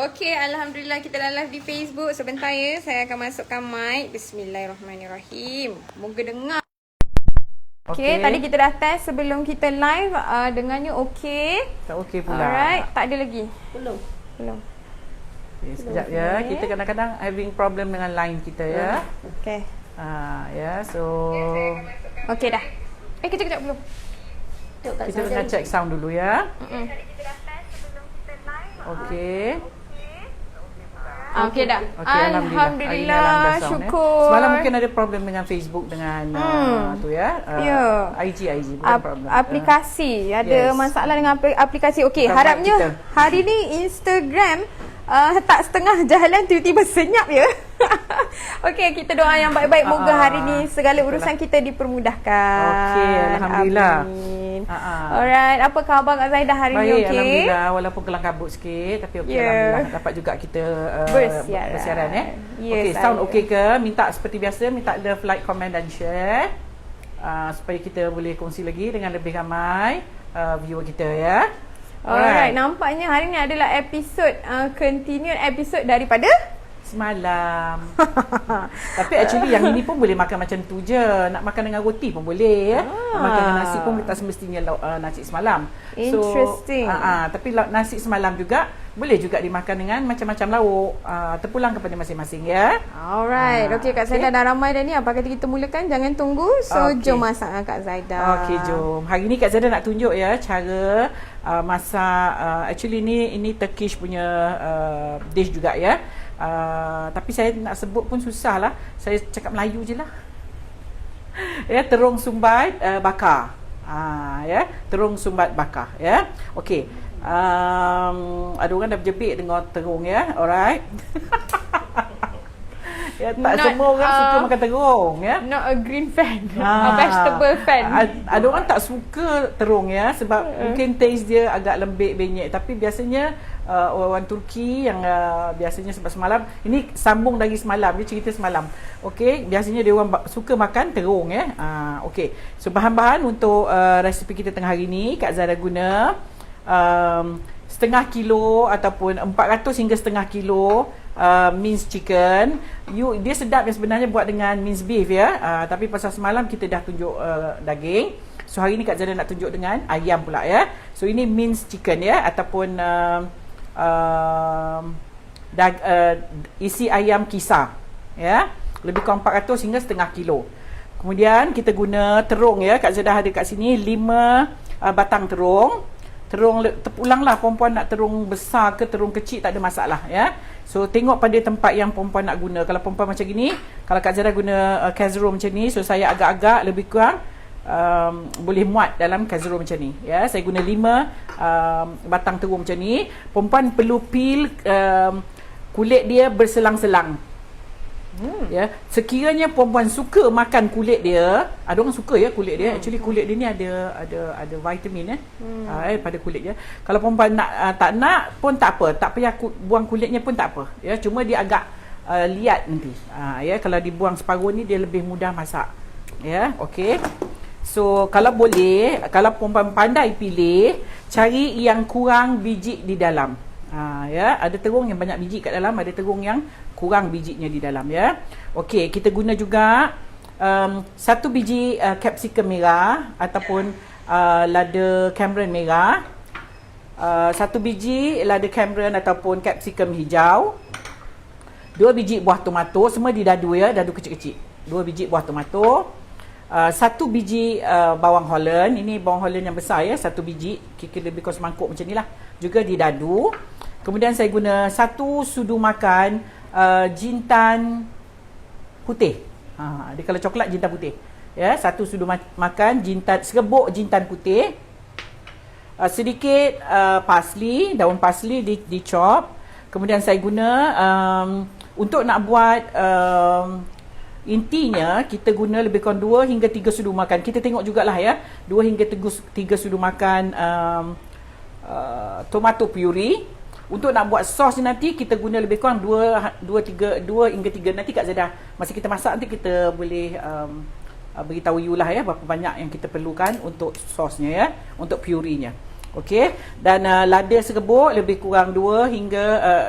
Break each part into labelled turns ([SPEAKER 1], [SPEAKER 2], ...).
[SPEAKER 1] Okey, alhamdulillah kita dah live di Facebook. Sebentar ya, saya akan masukkan mic. Bismillahirrahmanirrahim. Moga dengar. Okey, tadi kita dah test sebelum kita live. Dengarnya okey.
[SPEAKER 2] Tak okey pula.
[SPEAKER 1] Alright, tak ada lagi.
[SPEAKER 3] Belum.
[SPEAKER 2] Okay, sekejap ya. Kita kadang-kadang having problem dengan line kita ya.
[SPEAKER 1] Okey.
[SPEAKER 2] Ya, so
[SPEAKER 1] Okey dah. Kejap belum.
[SPEAKER 2] kita kena check sound dulu ya. Okey.
[SPEAKER 1] Okey dah.
[SPEAKER 2] Okey,
[SPEAKER 1] Alhamdulillah, syukur.
[SPEAKER 2] Semalam mungkin ada problem dengan Facebook dengan tu ya. IG bukan problem.
[SPEAKER 1] Aplikasi ada
[SPEAKER 2] Yes.
[SPEAKER 1] masalah dengan aplikasi. Okey,
[SPEAKER 2] Bukan
[SPEAKER 1] harapnya
[SPEAKER 2] kita.
[SPEAKER 1] hari ni Instagram tak setengah jalan tiba-tiba senyap ya. Okey, kita doa yang baik-baik, moga hari ni segala urusan kita dipermudahkan.
[SPEAKER 2] Okey, alhamdulillah.
[SPEAKER 1] Amin. Alright, apa khabar Kak Zaidah hari ni?
[SPEAKER 2] Baik,
[SPEAKER 1] Okey.
[SPEAKER 2] alhamdulillah, walaupun kelang kabut sikit tapi okey, alhamdulillah dapat juga kita bersiaran
[SPEAKER 1] Yes,
[SPEAKER 2] okey, sound okey ke? Minta seperti biasa, minta love, like, comment dan share supaya kita boleh kongsi lagi dengan lebih ramai viewer kita ya.
[SPEAKER 1] Alright, nampaknya hari ni adalah episod continued episod daripada
[SPEAKER 2] semalam. Tapi actually yang ini pun boleh makan macam tu je. Nak makan dengan roti pun boleh ya. Nak makan dengan nasi pun tak semestinya nasi semalam.
[SPEAKER 1] Interesting.
[SPEAKER 2] Tapi nasi semalam juga boleh juga dimakan dengan macam-macam lauk. Terpulang kepada masing-masing ya.
[SPEAKER 1] Alright. Okey, Kak Zaidah dah ramai dah ni. Apa kata kita mulakan? Jangan tunggu. So, jom masak dengan Kak Zaidah.
[SPEAKER 2] Okey, jom. Hari ni Kak Zaidah nak tunjuk ya cara masak. Actually ini Turkish punya dish juga ya. Tapi saya nak sebut pun susah lah. Saya cakap Melayu je lah. Ya, terung sumbat bakar. Ya, terung sumbat bakar ya. Okey. Ada orang dah berjepit dengan terung ya. Alright. Ya, tak semua orang suka makan terung ya.
[SPEAKER 1] Not a green fan. A vegetable fan.
[SPEAKER 2] Ada orang tak suka terung ya sebab mungkin taste dia agak lembik benyek, tapi biasanya orang Turki yang biasanya sebab semalam ini sambung dari semalam, dia cerita semalam. Okey, biasanya dia orang suka makan terung ya. Okey. So bahan-bahan untuk resipi kita tengah hari ni Kak Zara guna setengah kilo ataupun 400 hingga setengah kilo minced chicken. Dia sedap yang sebenarnya buat dengan minced beef ya. Tapi pasal semalam kita dah tunjuk daging. So hari ni Kak Zara nak tunjuk dengan ayam pula ya. So ini minced chicken ya, ataupun isi ayam kisar ya. Lebih kurang 400 hingga setengah kilo. Kemudian kita guna terung ya. Kak Zara ada kat sini 5 batang terung. Terpulanglah perempuan nak terung besar ke terung kecil tak ada masalah ya. So tengok pada tempat yang perempuan nak guna. Kalau perempuan macam gini, kalau Kak Zara guna casserole macam ni, so saya agak-agak lebih kurang boleh muat dalam casserole macam ni ya. Saya guna 5 batang terung macam ni. Perempuan perlu peel kulit dia berselang-selang. Ya, sekiranya perempuan suka makan kulit dia, ada orang suka ya kulit dia. Actually kulit dia ni ada vitamin pada kulit dia. Kalau perempuan nak tak nak pun tak apa, tak payah buang kulitnya pun tak apa. Ya, cuma dia agak liat nanti. Ya, kalau dibuang separuh ni dia lebih mudah masak. Ya, okey. So kalau boleh, kalau perempuan pandai pilih, cari yang kurang biji di dalam. Ya, ada terung yang banyak biji kat dalam, ada terung yang kurang bijinya di dalam ya. Okey, kita guna juga 1 biji capsicum merah ataupun lada Cameron merah. 1 biji lada Cameron ataupun capsicum hijau. 2 biji buah tomato, semua didadu ya, dadu kecil-kecil. 2 biji buah tomato. 1 biji bawang Holland. Ini bawang Holland yang besar ya, 1 biji, kira lebih kurang semangkuk macam ni lah. Juga didadu. Kemudian saya guna 1 sudu makan jintan putih. Dia kalau coklat jintan putih. Ya, 1 sudu makan jintan, serbuk jintan putih. Sedikit parsley, daun parsley di chop. Kemudian saya guna untuk nak buat intinya kita guna lebih kurang 2 hingga 3 sudu makan. Kita tengok jugalah ya. 2 hingga 3 sudu makan tomato puree. Untuk nak buat sos nanti kita guna lebih kurang 2 hingga 3. Nanti Kak Zara masa kita masak nanti kita boleh beritahu you lah ya berapa banyak yang kita perlukan untuk sosnya ya, untuk puree-nya. Okey, dan lada serbuk lebih kurang 2 hingga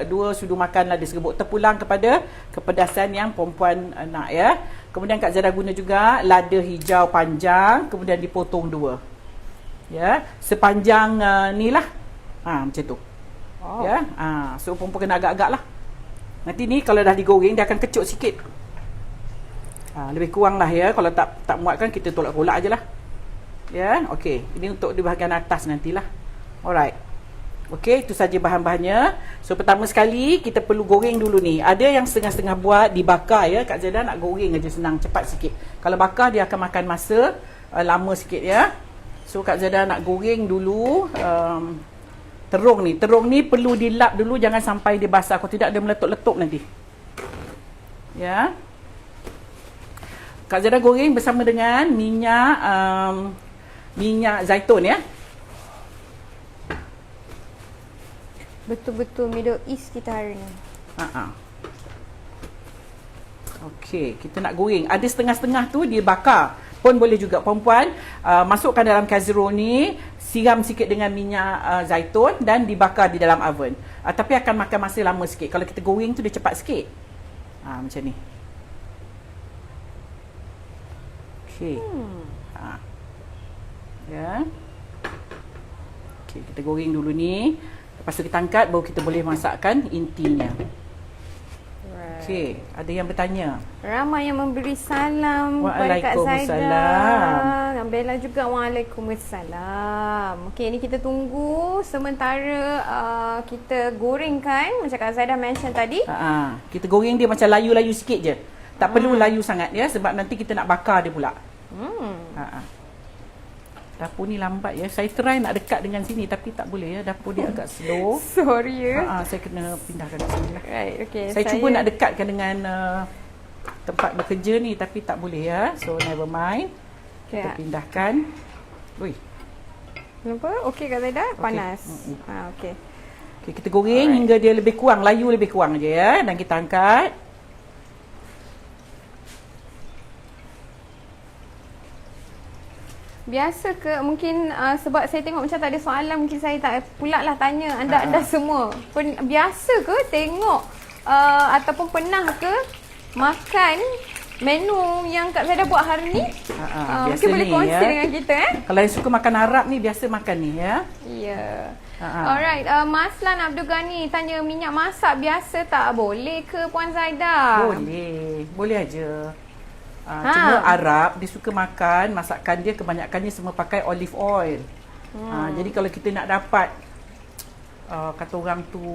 [SPEAKER 2] 2 sudu makan lada serbuk, terpulang kepada kepedasan yang perempuan nak ya. Kemudian Kak Zada guna juga lada hijau panjang, kemudian dipotong 2. Ya, sepanjang ni lah. Macam tu.
[SPEAKER 1] Wow.
[SPEAKER 2] Ya, so perempuan kena agak-agak lah. Nanti ni kalau dah digoreng dia akan kecut sikit. Lebih kurang lah ya. Kalau tak muatkan kita tolak-tolak je lah. Ya, okey. Ini untuk di bahagian atas nantilah. Alright. Okey, itu saja bahan-bahannya. So pertama sekali kita perlu goreng dulu ni. Ada yang setengah-setengah buat dibakar ya. Kak Zada nak goreng aja, senang, cepat sikit. Kalau bakar dia akan makan masa lama sikit ya. So Kak Zada nak goreng dulu terung ni. Terung ni perlu dilap dulu, jangan sampai dia basah. Kalau tidak dia meletup-letup nanti. Ya. Kak Zada goreng bersama dengan minyak zaitun ya.
[SPEAKER 1] Betul-betul Middle East kita hari ni.
[SPEAKER 2] Okey, kita nak goreng. Ada setengah-setengah tu dia bakar pun boleh juga. Perempuan masukkan dalam casserole ni, siram sikit dengan minyak zaitun dan dibakar di dalam oven. Tapi akan makan masa lama sikit. Kalau kita goreng tu dia cepat sikit. Macam ni. Okey. Ya. Okey, kita goreng dulu ni. Lepas tu kita angkat, baru kita boleh masakkan intinya. Okey, ada yang bertanya.
[SPEAKER 1] Ramai yang memberi salam kepada Kak Zaida. Bella juga waalaikumsalam. Okey, ni kita tunggu sementara kita gorengkan macam Kak Zaida mention tadi.
[SPEAKER 2] Kita goreng dia macam layu-layu sikit je. Tak perlu layu sangat ya, sebab nanti kita nak bakar dia pula. Dapur ni lambat ya. Saya try nak dekat dengan sini tapi tak boleh ya. Dapur dia agak slow.
[SPEAKER 1] Sorry ya.
[SPEAKER 2] Saya kena pindahkan ke sini lah.
[SPEAKER 1] Right, okay.
[SPEAKER 2] Saya cuba nak dekatkan dengan tempat bekerja ni tapi tak boleh ya. So never mind. Kita pindahkan. Ui.
[SPEAKER 1] Kenapa? Okey Kak Zaida? Panas. Okey.
[SPEAKER 2] Okey, kita goreng hingga dia lebih kurang, layu lebih kurang je ya. Dan kita angkat.
[SPEAKER 1] Biasa ke mungkin sebab saya tengok macam tak ada soalan, mungkin saya tak pula lah tanya anda semua. Biasa ke tengok ataupun pernah ke makan menu yang Kak Zaida buat hari ni? Mungkin boleh kongsi dengan kita
[SPEAKER 2] Kalau yang suka makan Arab ni biasa makan ni ya.
[SPEAKER 1] Ya. Alright, Maslan Abdul Ghani tanya minyak masak biasa tak boleh ke Puan Zaida?
[SPEAKER 2] Boleh. Boleh aja. Cuma Arab dia suka makan, masakan dia kebanyakannya semua pakai olive oil. Jadi kalau kita nak dapat kata orang tu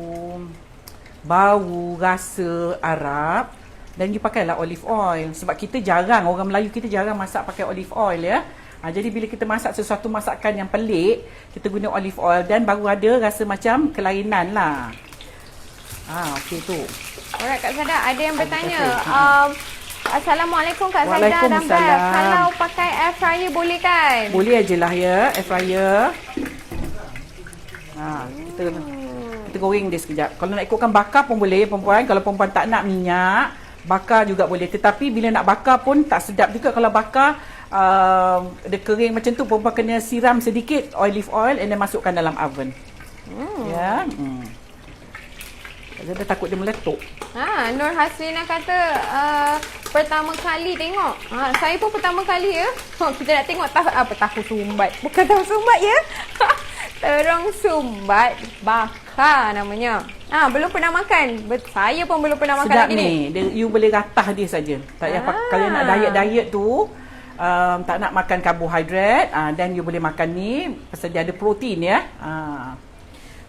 [SPEAKER 2] bau rasa Arab, dan you pakailah olive oil. Sebab kita jarang, orang Melayu kita jarang masak pakai olive oil ya. Jadi bila kita masak sesuatu masakan yang pelik, kita guna olive oil dan baru ada rasa macam kelainan lah. Okey tu.
[SPEAKER 1] Alright Kak Zaida, ada yang bertanya. Assalamualaikum Kak Zaida dan Beth. Kalau pakai air fryer boleh kan?
[SPEAKER 2] Boleh ajalah ya, air fryer. Kita goreng dia sekejap. Kalau nak ikutkan bakar pun boleh perempuan. Kalau perempuan tak nak minyak, bakar juga boleh. Tetapi bila nak bakar pun tak sedap juga kalau bakar dia kering macam tu. Perempuan kena siram sedikit olive oil and then masukkan dalam oven. Ya. Dia takut dia meletup.
[SPEAKER 1] Nur Hasrina kata pertama kali tengok. Saya pun pertama kali ya. Kita nak tengok tahu sumbat. Bukan tahu sumbat ya. Terung sumbat bakar namanya. Belum pernah makan. Saya pun belum pernah makan lagi ni.
[SPEAKER 2] You boleh ratah dia saja. Tak payah kalau nak diet tu tak nak makan karbohidrat, dan you boleh makan ni pasal dia ada protein ya.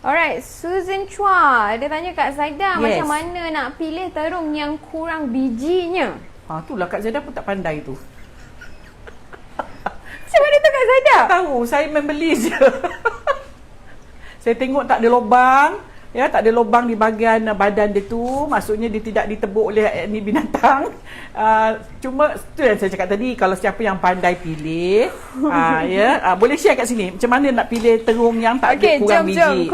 [SPEAKER 1] Alright, Susan Chua, dia tanya Kak Zaida macam mana nak pilih terung yang kurang bijinya?
[SPEAKER 2] Itulah Kak Zaida pun tak pandai tu.
[SPEAKER 1] Macam mana tu Kak Zaida?
[SPEAKER 2] Tak tahu, saya membeli je. Saya tengok tak ada lubang, Ya, tak ada lubang di bahagian badan dia tu. Maksudnya dia tidak ditebuk oleh ni binatang. Cuma tu yang saya cakap tadi, kalau siapa yang pandai pilih, boleh share kat sini. Macam mana nak pilih terung yang tak ada kurang biji.
[SPEAKER 1] Jom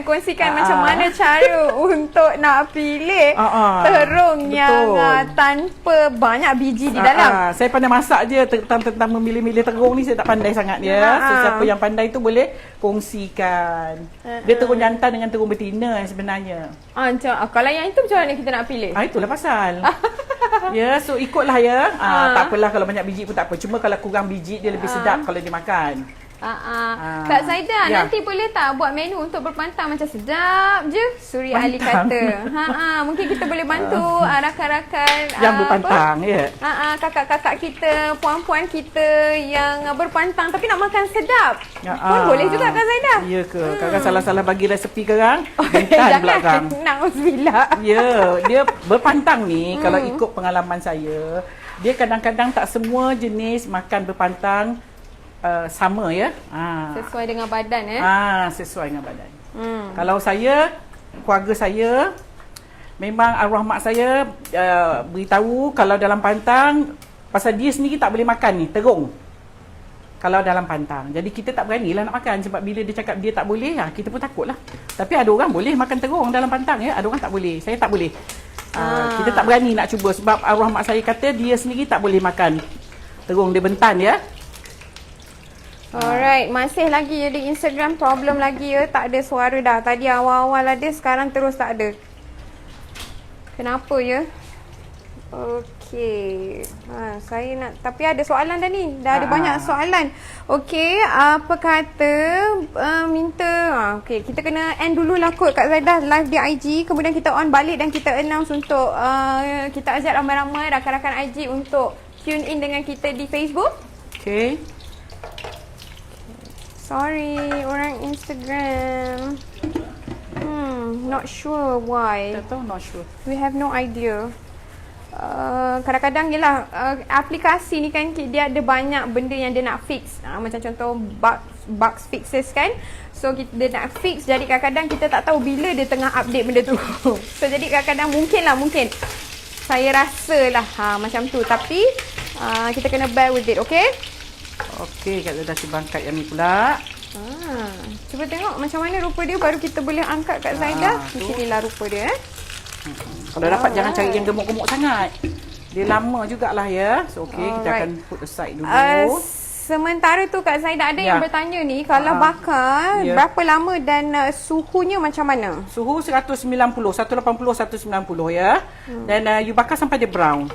[SPEAKER 1] kongsikan macam mana cara untuk nak pilih terung yang tanpa banyak biji di dalam.
[SPEAKER 2] Saya pandai masak je tentang memilih-milih terung ni, saya tak pandai sangat dia. So siapa yang pandai tu boleh kongsikan. Dia terung jantan dengan terung betina sebenarnya.
[SPEAKER 1] Kalau yang itu macam mana kita nak pilih?
[SPEAKER 2] Itulah pasal. Ya, so ikutlah ya. Tak apalah kalau banyak biji pun tak apa. Cuma kalau kurang biji dia lebih sedap kalau dimakan.
[SPEAKER 1] Kak Zaidah, nanti boleh tak buat menu untuk berpantang macam sedap je? Suri Ali kata. Mungkin kita boleh bantu rakan-rakan
[SPEAKER 2] yang berpantang,
[SPEAKER 1] kakak-kakak kita, puan-puan kita yang berpantang tapi nak makan sedap. Pun boleh juga Kak Zaidah.
[SPEAKER 2] Ya ke? Kakak salah-salah bagi resepi kerang. Bentan pula kang.
[SPEAKER 1] Nauzubillah.
[SPEAKER 2] Ya, dia berpantang ni kalau ikut pengalaman saya, dia kadang-kadang tak semua jenis makan berpantang sama ya.
[SPEAKER 1] Sesuai dengan badan
[SPEAKER 2] sesuai dengan badan. Kalau saya, keluarga saya, memang arwah mak saya beritahu kalau dalam pantang, pasal dia sendiri tak boleh makan ni, terung. Kalau dalam pantang. Jadi kita tak beranilah nak makan sebab bila dia cakap dia tak boleh, kita pun takutlah. Tapi ada orang boleh makan terung dalam pantang ya, ada orang tak boleh. Saya tak boleh. Kita tak berani nak cuba sebab arwah mak saya kata dia sendiri tak boleh makan terung, dia bentan ya.
[SPEAKER 1] Alright, masih lagi ya di Instagram, problem lagi ya, tak ada suara dah. Tadi awal-awal ada, sekarang terus tak ada. Kenapa ya? Okey. Saya nak, tapi ada soalan dah ni. Dah ada banyak soalan. Okey, apa kata minta okey, kita kena end dululah kot Kak Zaidah live di IG, kemudian kita on balik dan kita announce untuk kita ajak ramai-ramai rakan-rakan IG untuk tune in dengan kita di Facebook.
[SPEAKER 2] Okey.
[SPEAKER 1] Sorry, orang Instagram. Not sure why.
[SPEAKER 2] Tak tahu, not sure.
[SPEAKER 1] We have no idea. Kadang-kadang yelah, aplikasi ni kan dia ada banyak benda yang dia nak fix. Macam contoh bugs fixes kan. So dia nak fix, jadi kadang-kadang kita tak tahu bila dia tengah update benda tu. So jadi kadang-kadang mungkin saya rasa lah macam tu. Tapi kita kena bear with it, okay?
[SPEAKER 2] Okey, Kak Zaidah cuba angkat yang ni pula.
[SPEAKER 1] Cuba tengok macam mana rupa dia, baru kita boleh angkat Kak Zaidah. Inilah rupa dia.
[SPEAKER 2] Kalau dapat jangan cari yang gemuk-gemuk sangat. Dia lama jugalah ya. So okey, kita akan put aside dulu.
[SPEAKER 1] Sementara tu Kak Zaidah ada yang bertanya ni, kalau bakar berapa lama dan suhunya macam mana?
[SPEAKER 2] Suhu 180, 180, 190 ya. Dan you bakar sampai dia brown.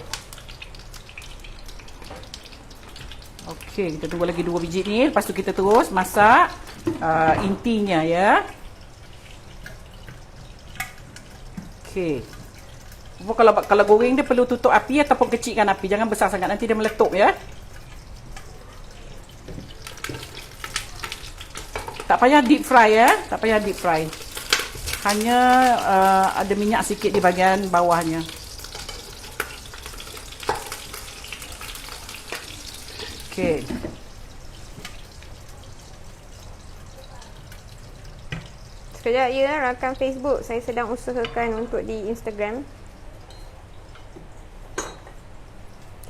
[SPEAKER 2] Okey, kita tunggu lagi 2 biji ni. Lepas tu kita terus masak intinya ya. Okey. Kalau goreng dia perlu tutup api ataupun kecilkan api. Jangan besar sangat, nanti dia meletup ya. Tak payah deep fry ya. Tak payah deep fry. Hanya ada minyak sikit di bahagian bawahnya. Okey.
[SPEAKER 1] Sekejap ya rakan Facebook, saya sedang usahakan untuk di Instagram.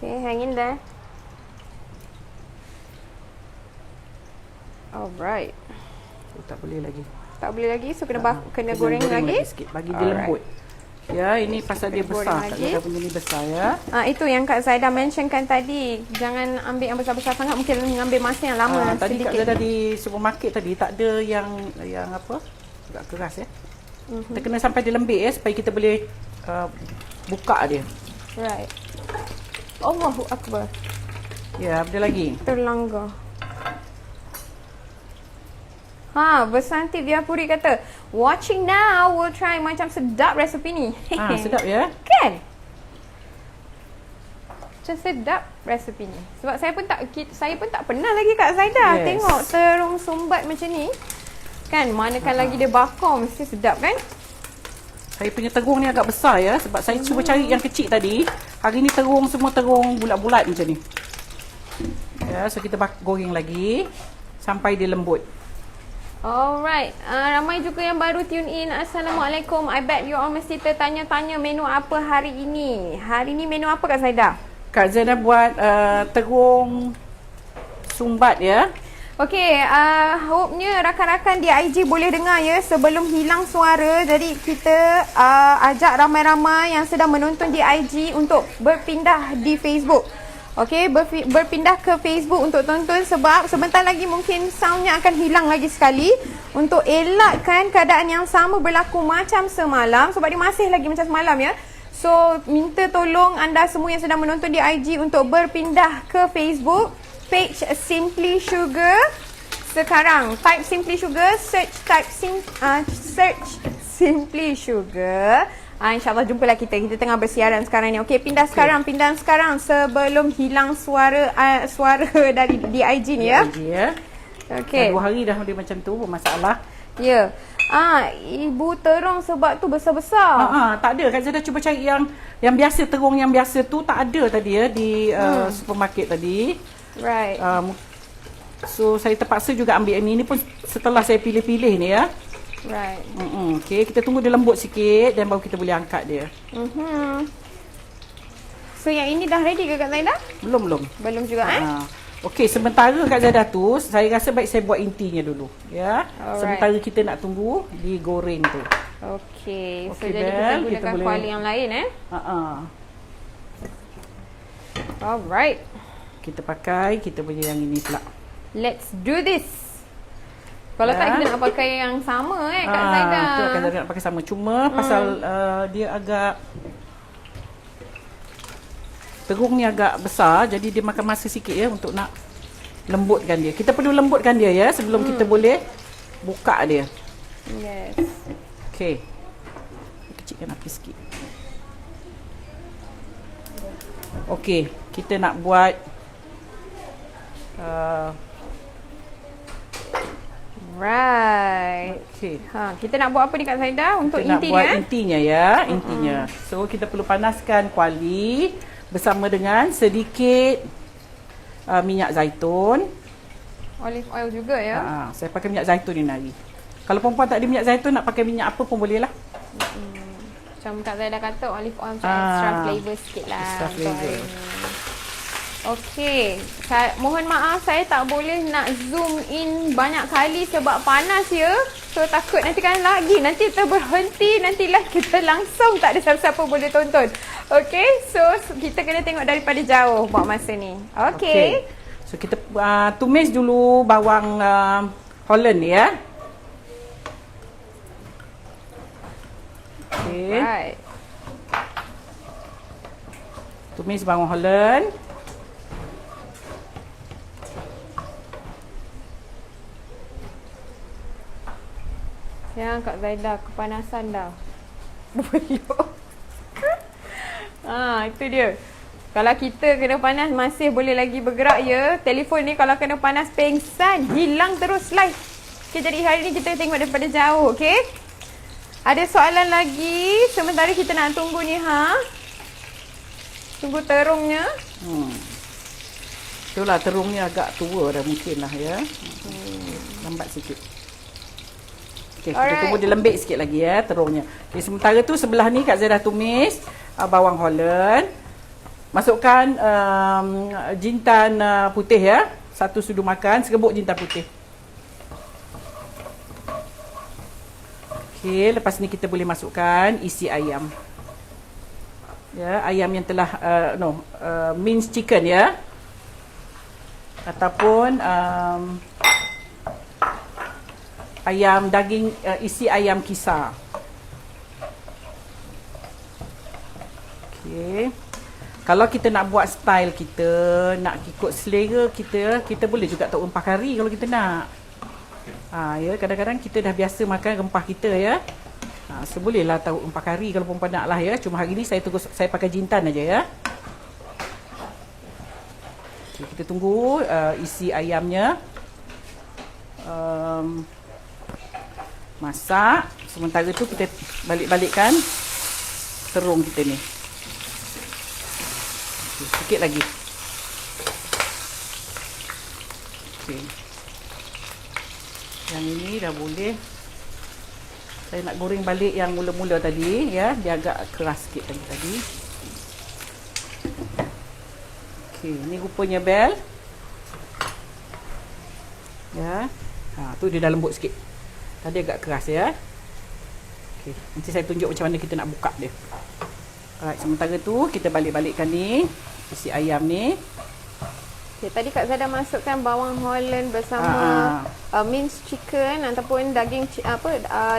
[SPEAKER 1] Okay, hang in there. Alright.
[SPEAKER 2] Tak boleh lagi.
[SPEAKER 1] Tak boleh lagi, so kena goreng lagi
[SPEAKER 2] sikit, bagi dia lembut. Ya, ini pasal dia besar. Kak Zaidah punya ni besar ya.
[SPEAKER 1] Itu yang Kak Zaidah mentionkan tadi. Jangan ambil yang besar-besar sangat, mungkin ambil masa yang lama
[SPEAKER 2] tadi
[SPEAKER 1] sedikit.
[SPEAKER 2] Kak Zaidah di supermarket tadi tak ada yang apa? Agak keras ya. Kita kena sampai dia lembik ya supaya kita boleh buka dia.
[SPEAKER 1] Right. Allahu Akbar.
[SPEAKER 2] Ya, ada lagi.
[SPEAKER 1] Terlanggar. Bersanti Viapuri kata, watching now, we'll try macam sedap resepi ni.
[SPEAKER 2] Sedap ya.
[SPEAKER 1] Kan? Macam sedap resepi ni. Sebab saya pun tak pernah lagi Kak Zaidah tengok terung sumbat macam ni. Kan, manakan lagi dia bakar, mesti sedap kan?
[SPEAKER 2] Saya punya terung ni agak besar ya. Sebab saya cuba cari yang kecil tadi. Hari ni semua terung bulat-bulat macam ni. Ya, so kita goreng lagi sampai dia lembut.
[SPEAKER 1] Alright, ramai juga yang baru tune in. Assalamualaikum. I bet you all mesti tertanya-tanya menu apa hari ini. Hari ini menu apa Kak Zaidah?
[SPEAKER 2] Kak Zainah buat terung sumbat ya.
[SPEAKER 1] Okay, hope-nya rakan-rakan di IG boleh dengar ya sebelum hilang suara. Jadi kita ajak ramai-ramai yang sedang menonton di IG untuk berpindah di Facebook. Okay, berpindah ke Facebook untuk tonton sebab sebentar lagi mungkin soundnya akan hilang lagi sekali. Untuk elakkan keadaan yang sama berlaku macam semalam, sebab dia masih lagi macam semalam ya. So, minta tolong anda semua yang sedang menonton di IG untuk berpindah ke Facebook. Page Simply Sugar. Sekarang, type Simply Sugar, search Simply Sugar. InsyaAllah jumpalah kita. Kita tengah bersiaran sekarang ni. Okey, pindah sekarang sebelum hilang suara dari di IG ni ya.
[SPEAKER 2] IG ya.
[SPEAKER 1] Okey.
[SPEAKER 2] 2 hari dah dia macam tu, bermasalah.
[SPEAKER 1] Ya. Ibu terung sebab tu besar-besar.
[SPEAKER 2] Tak ada. Kak Zainah cuba cari yang biasa, terung yang biasa tu tak ada tadi ya di supermarket tadi.
[SPEAKER 1] Right.
[SPEAKER 2] So saya terpaksa juga ambil ini pun setelah saya pilih-pilih ni ya.
[SPEAKER 1] Right.
[SPEAKER 2] Okey, kita tunggu dia lembut sikit dan baru kita boleh angkat dia.
[SPEAKER 1] So yang ini dah ready ke Kak Zaidah?
[SPEAKER 2] Belum.
[SPEAKER 1] Belum juga
[SPEAKER 2] Okey, sementara Kak Zainah tu, saya rasa baik saya buat intinya dulu, ya.
[SPEAKER 1] Alright.
[SPEAKER 2] Sementara kita nak tunggu digoreng tu.
[SPEAKER 1] Okey. So
[SPEAKER 2] Okey,
[SPEAKER 1] jadi
[SPEAKER 2] Bel,
[SPEAKER 1] kita
[SPEAKER 2] kita
[SPEAKER 1] gunakan
[SPEAKER 2] boleh-
[SPEAKER 1] kuali yang lain Alright.
[SPEAKER 2] Kita pakai, kita punya yang ini pula.
[SPEAKER 1] Let's do this. Kalau tak kita nak pakai yang sama Kak Zaidah.
[SPEAKER 2] Tu Kak Zainah nak pakai sama. Cuma pasal dia agak terung ni agak besar, jadi dia makan masa sikit ya untuk nak lembutkan dia. Kita perlu lembutkan dia ya sebelum kita boleh buka dia.
[SPEAKER 1] Yes.
[SPEAKER 2] Okey. Kecilkan api sikit. Okey, kita nak buat
[SPEAKER 1] Right.
[SPEAKER 2] okey.
[SPEAKER 1] Kita nak buat apa ni Kak Zaidah untuk
[SPEAKER 2] Kita nak
[SPEAKER 1] inti
[SPEAKER 2] buat
[SPEAKER 1] dia?
[SPEAKER 2] intinya ya, intinya. So kita perlu panaskan kuali bersama dengan sedikit minyak zaitun.
[SPEAKER 1] Olive oil juga ya.
[SPEAKER 2] Saya pakai minyak zaitun ni hari. Kalau perempuan tak ada minyak zaitun, nak pakai minyak apa pun boleh lah.
[SPEAKER 1] Macam Kak Zaidah kata olive oil macam extra flavour sikit lah.
[SPEAKER 2] Extra
[SPEAKER 1] untuk
[SPEAKER 2] flavour.
[SPEAKER 1] hari ni. Okey, mohon maaf saya tak boleh nak zoom in banyak kali sebab panas ya. So takut nanti kan lagi, nanti terberhenti, nanti live kita langsung tak ada siapa-siapa boleh tonton. Okey, so kita kena tengok daripada jauh buat masa ni. Okey.
[SPEAKER 2] So kita tumis dulu bawang Holland ya. Okey.
[SPEAKER 1] Right.
[SPEAKER 2] Tumis bawang Holland.
[SPEAKER 1] Yang Kak Zaidah kepanasan dah. Belum. Itu dia. Kalau kita kena panas masih boleh lagi bergerak ya. Telefon ni kalau kena panas pengsan, hilang terus live. Okay, jadi hari ni kita tengok daripada jauh, okey? Ada soalan lagi sementara kita nak tunggu ni Tunggu terungnya.
[SPEAKER 2] Itulah terungnya agak tua dah mungkin lah ya. Lambat sikit. Okey, kita tunggu dia lembik sikit lagi ya terungnya. Okey, sementara tu sebelah ni Kak Zainah tumis bawang Holland. Masukkan jintan putih ya. 1 sudu makan, segebuk jintan putih. Okey, lepas ni kita boleh masukkan isi ayam. Ya, ayam yang telah minced chicken ya. Ataupun ayam daging isi ayam kisar. Okey. Kalau kita nak buat style kita, nak ikut selera kita, kita boleh juga tahu rempah kari kalau kita nak. Ya, kadang-kadang kita dah biasa makan rempah kita ya. So bolehlah tahu rempah kari kalau perempuan nak lah ya. Cuma hari ni saya pakai jintan aja ya. Okay, kita tunggu isi ayamnya masak. Sementara tu kita balik-balikkan terung kita ni. Okay, sikit lagi. Okay. Yang ini dah boleh. Saya nak goreng balik yang mula-mula tadi ya, dia agak keras sikit tadi. Okey, ni rupanya Bel. Ya. Tu dia dah lembut sikit. Tadi agak keras ya. Okey, nanti saya tunjuk macam mana kita nak buka dia. Alright, sementara tu kita balik-balikkan ni isi ayam ni.
[SPEAKER 1] Okay, tadi Kak Zada masukkan bawang Holland bersama minced chicken ataupun daging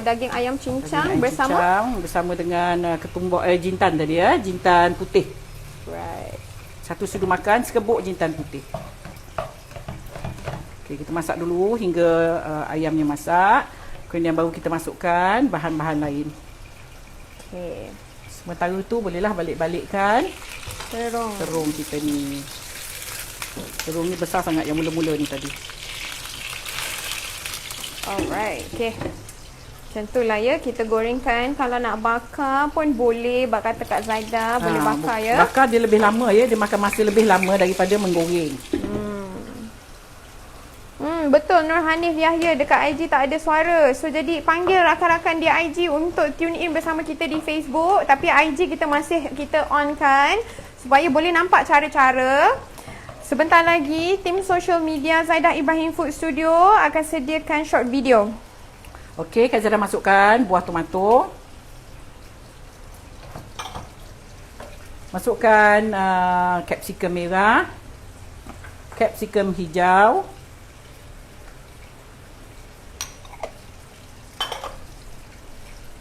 [SPEAKER 1] daging ayam cincang
[SPEAKER 2] bersama dengan ketumbuk jintan tadi ya, jintan putih.
[SPEAKER 1] Right.
[SPEAKER 2] 1 sudu makan sekebuk jintan putih. Okey, kita masak dulu hingga ayamnya masak. Kemudian baru kita masukkan bahan-bahan lain.
[SPEAKER 1] Okey.
[SPEAKER 2] Sementara tu bolehlah balik-balikkan
[SPEAKER 1] terung
[SPEAKER 2] kita ni. Terung ni besar sangat yang mula-mula ni tadi.
[SPEAKER 1] Alright, okey. Macam itulah ya, kita gorengkan. Kalau nak bakar pun boleh, kata Kak Zaida boleh bakar ya.
[SPEAKER 2] Bakar dia lebih lama ya, dia makan masa lebih lama daripada menggoreng.
[SPEAKER 1] Betul, Nur Hanif Yahya dekat IG tak ada suara. So jadi panggil rakan-rakan di IG untuk tune in bersama kita di Facebook. Tapi IG kita masih kita on kan, supaya boleh nampak cara-cara. Sebentar lagi tim social media Zaidah Ibrahim Food Studio akan sediakan short video.
[SPEAKER 2] Okey, Kak Zaidah masukkan buah tomato. Masukkan capsicum merah, capsicum hijau.